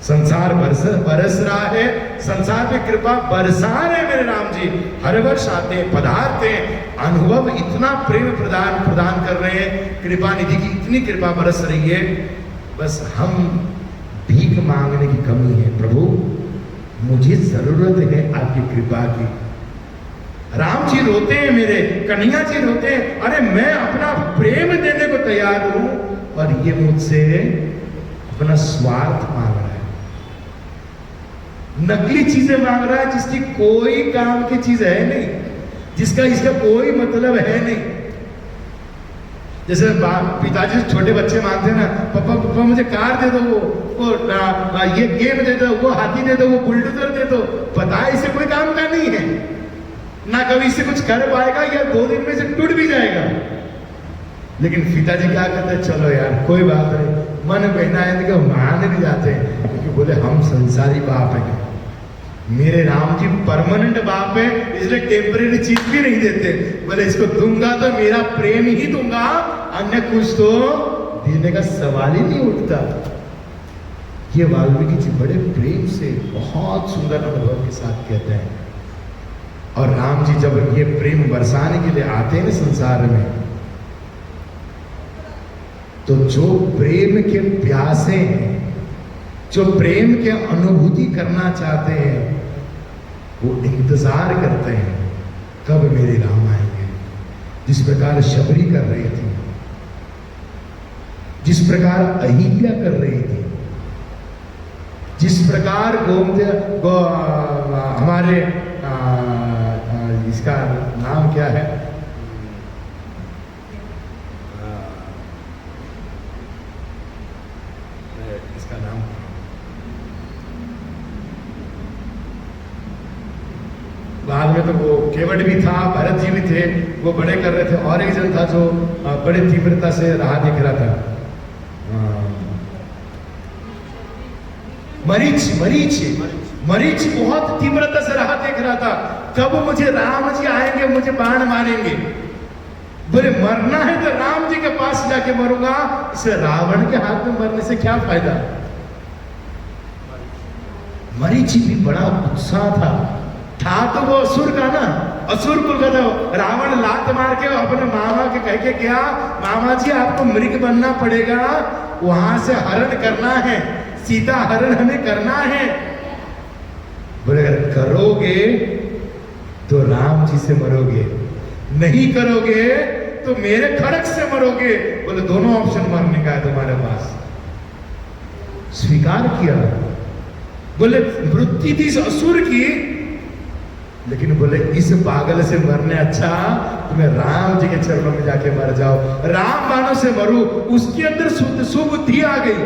संसार बरस रहा है, संसार पे कृपा बरसा रहे मेरे राम जी। हर वर्ष आते हैं, पधारते हैं, अनुभव इतना प्रेम प्रदान कर रहे हैं। कृपा निधि की इतनी कृपा बरस रही है, बस हम भीख मांगने की कमी है। प्रभु मुझे जरूरत है आपकी कृपा की। राम जी रोते हैं, मेरे कन्हैया जी रोते हैं, अरे मैं अपना प्रेम देने को तैयार हूं और ये मुझसे अपना स्वार्थ मांग रहा है, नकली चीजें मांग रहा है जिसकी कोई काम की चीज है नहीं, जिसका इसका कोई मतलब है नहीं। जैसे पिताजी छोटे बच्चे मांगते हैं ना, पापा पापा मुझे कार दे दो, वो ये गेम दे दो, वो हाथी दे दो, वो बुलडोजर दे दो, पता है इसे कोई काम का नहीं है, ना कभी इसे कुछ कर पाएगा या 2 दिन में से टूट भी जाएगा। लेकिन पिताजी क्या कहते हैं, चलो यार कोई बात नहीं, मन पहनाए तो मान भी जाते हैं, क्योंकि बोले हम संसारी बाप हैं, मेरे राम जी परमानेंट बाप है, इसलिए टेम्परेरी चीज भी नहीं देते। बोले इसको दूंगा तो मेरा प्रेम ही दूंगा, अन्य कुछ तो देने का सवाल ही नहीं उठता। ये वाल्मीकि जी बड़े प्रेम से बहुत सुंदर अनुभव के साथ कहते हैं। और राम जी जब ये प्रेम बरसाने के लिए आते हैं ना संसार में, तो जो प्रेम के प्यासे हैं, जो प्रेम के अनुभूति करना चाहते हैं, वो इंतजार करते हैं कब मेरे राम आएंगे। जिस प्रकार शबरी कर रही थी, जिस प्रकार अहिल्या कर रही थी, जिस प्रकार हमारे इसका नाम क्या है, इसका नाम बाद में तो वो केवट भी था, भरत जी भी थे, वो बड़े कर रहे थे, और एक जन था जो बड़े तीव्रता से राह दिख रहा था, मरीच मरीच मरीच बहुत तीव्रता से राह देख रहा था, कब मुझे राम जी आएंगे, मुझे बाण मारेंगे। बोले मरना है तो राम जी के पास जाके मरूंगा, इसे रावण के हाथ में मरने से क्या फायदा। मरीचि भी बड़ा उत्साह था तो वो असुर का ना, असुर कुल का था। रावण लात मार के अपने मामा के कह के गया, मामा जी आपको मृग बनना पड़ेगा, वहां से हरण करना है, सीता हरण हमें करना है। बोले अगर करोगे तो राम जी से मरोगे, नहीं करोगे तो मेरे खड़क से मरोगे। बोले दोनों ऑप्शन मरने का है तुम्हारे पास। स्वीकार किया। बोले वृत्ति थी इस असुर की, लेकिन बोले इस पागल से मरने अच्छा तुम्हें राम जी के चरणों में जाके मर जाओ, राम बाणों से मरू। उसके अंदर सुबुद्धि आ गई।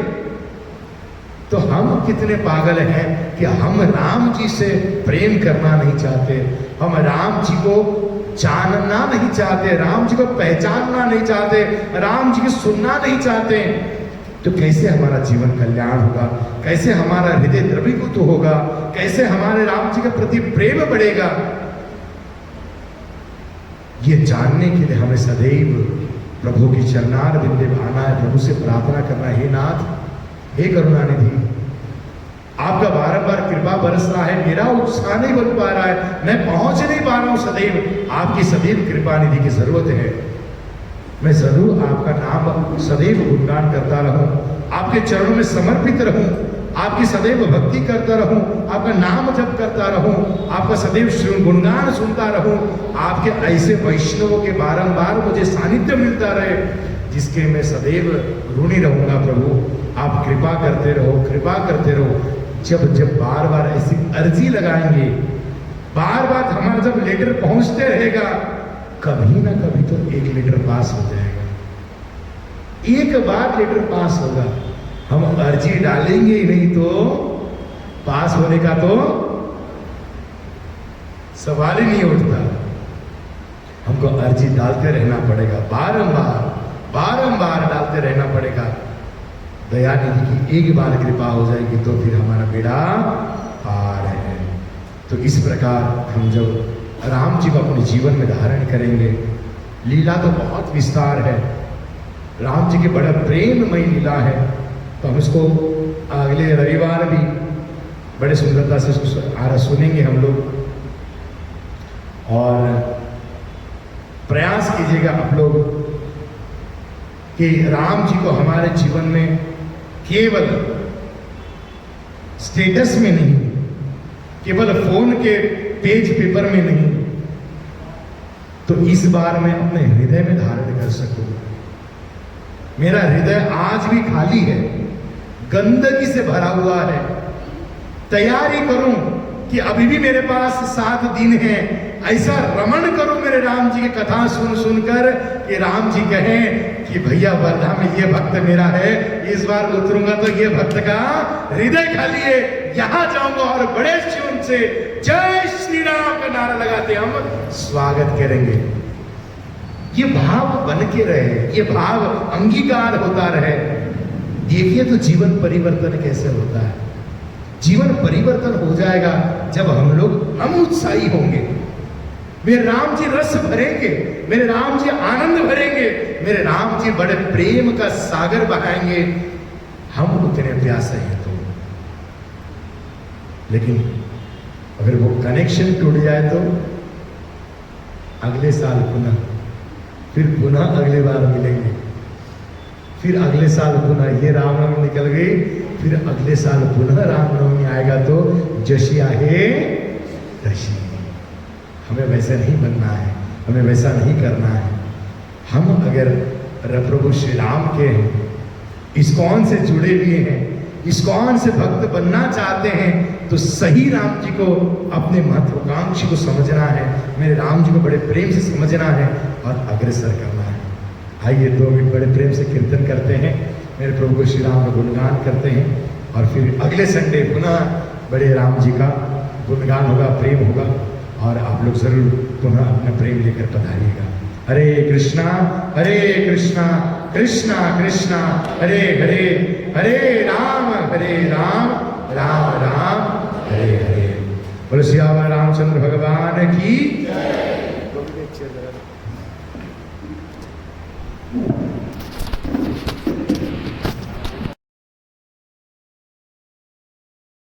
तो हम कितने पागल हैं कि हम राम जी से प्रेम करना नहीं चाहते, हम राम जी को जानना नहीं चाहते, राम जी को पहचानना नहीं चाहते, राम जी को सुनना नहीं चाहते। तो कैसे हमारा जीवन कल्याण होगा, कैसे हमारा हृदय द्रवीभूत होगा, कैसे हमारे राम जी के प्रति प्रेम बढ़ेगा। ये जानने के लिए हमें सदैव प्रभु की चरणार बिंदे आना है, प्रभु से प्रार्थना करना, हे नाथ, हे करुणानिधि, आपका बार-बार कृपा बरस रहा है, मेरा उत्साह नहीं बन पा रहा है, मैं पहुंच नहीं पा रहा हूं, सदैव आपकी सदैव कृपा निधि की जरूरत है। मैं जरूर आपका नाम सदैव गुणगान करता रहूं, आपके चरणों में समर्पित रहूं, आपकी सदैव भक्ति करता रहूं, आपका नाम जप करता रहूं, आपका सदैव गुणगान सुनता रहूं, आपके ऐसे वैष्णवों के बारंबार मुझे सानिध्य मिलता रहे, जिसके मैं सदैव ऋणी रहूंगा। प्रभु आप कृपा करते रहो, कृपा करते रहो। जब जब बार बार ऐसी अर्जी लगाएंगे, बार बार हमारा जब लेटर पहुंचते रहेगा, कभी ना कभी तो 1 लेटर पास हो जाएगा। एक बार लेटर पास होगा, हम अर्जी डालेंगे ही नहीं तो पास होने का तो सवाल ही नहीं उठता। हमको अर्जी डालते रहना पड़ेगा, बारंबार बारंबार डालते रहना पड़ेगा। दयानिधि की एक बार कृपा हो जाएगी तो फिर हमारा बेड़ा पार है। तो इस प्रकार हम जब राम जी को अपने जीवन में धारण करेंगे, लीला तो बहुत विस्तार है, राम जी की बड़ा प्रेममयी लीला है, तो हम इसको अगले रविवार भी बड़े सुंदरता से सुनेंगे हम लोग। और प्रयास कीजिएगा आप लोग कि राम जी को हमारे जीवन में केवल स्टेटस में नहीं, केवल फोन के पेज पेपर में नहीं, तो इस बार मैं अपने हृदय में धारण कर सकूं। मेरा हृदय आज भी खाली है, गंदगी से भरा हुआ है। तैयारी करूं कि अभी भी मेरे पास 7 दिन है। ऐसा रमण करूं मेरे राम जी की कथा सुन सुनकर कि राम जी कहें कि भैया वर्धा में ये भक्त मेरा है, इस बार उतरूंगा तो ये भक्त का हृदय खाली है, यहां जाऊंगा और बड़े ट्यून से जय श्री राम का नारा लगाते हम स्वागत करेंगे। ये भाव बन के रहे, ये भाव अंगीकार होता रहे। देखिए तो जीवन परिवर्तन कैसे होता है। जीवन परिवर्तन हो जाएगा जब हम उत्साही होंगे। मेरे राम जी रस भरेंगे, मेरे राम जी आनंद भरेंगे, मेरे राम जी बड़े प्रेम का सागर बहाएंगे। हम उतने प्यासे हैं तो, लेकिन अगर वो कनेक्शन टूट जाए तो अगले साल पुनः अगले बार मिलेंगे, फिर अगले साल पुनः ये रामनवमी निकल गई, फिर अगले साल पुनः रामनवमी आएगा तो जशी आहे तशी। हमें वैसा नहीं बनना है, हमें वैसा नहीं करना है। हम अगर प्रभु श्री राम के इस्कॉन से जुड़े हुए हैं, इस्कॉन से भक्त बनना चाहते हैं, तो सही राम जी को, अपने महत्वाकांक्षी को समझना है, मेरे राम जी को बड़े प्रेम से समझना है और अग्रसर करना है। आइए 2 मिनट बड़े प्रेम से कीर्तन करते हैं, मेरे प्रभु को श्री राम का गुणगान करते हैं और फिर अगले संडे पुनः बड़े राम जी का गुणगान होगा, प्रेम होगा और आप लोग जरूर पुनः अपना प्रेम लेकर पधारिएगा। हरे कृष्णा कृष्णा कृष्णा हरे हरे, हरे राम राम राम हरे हरे। बोलो सियावर रामचंद्र भगवान की जय।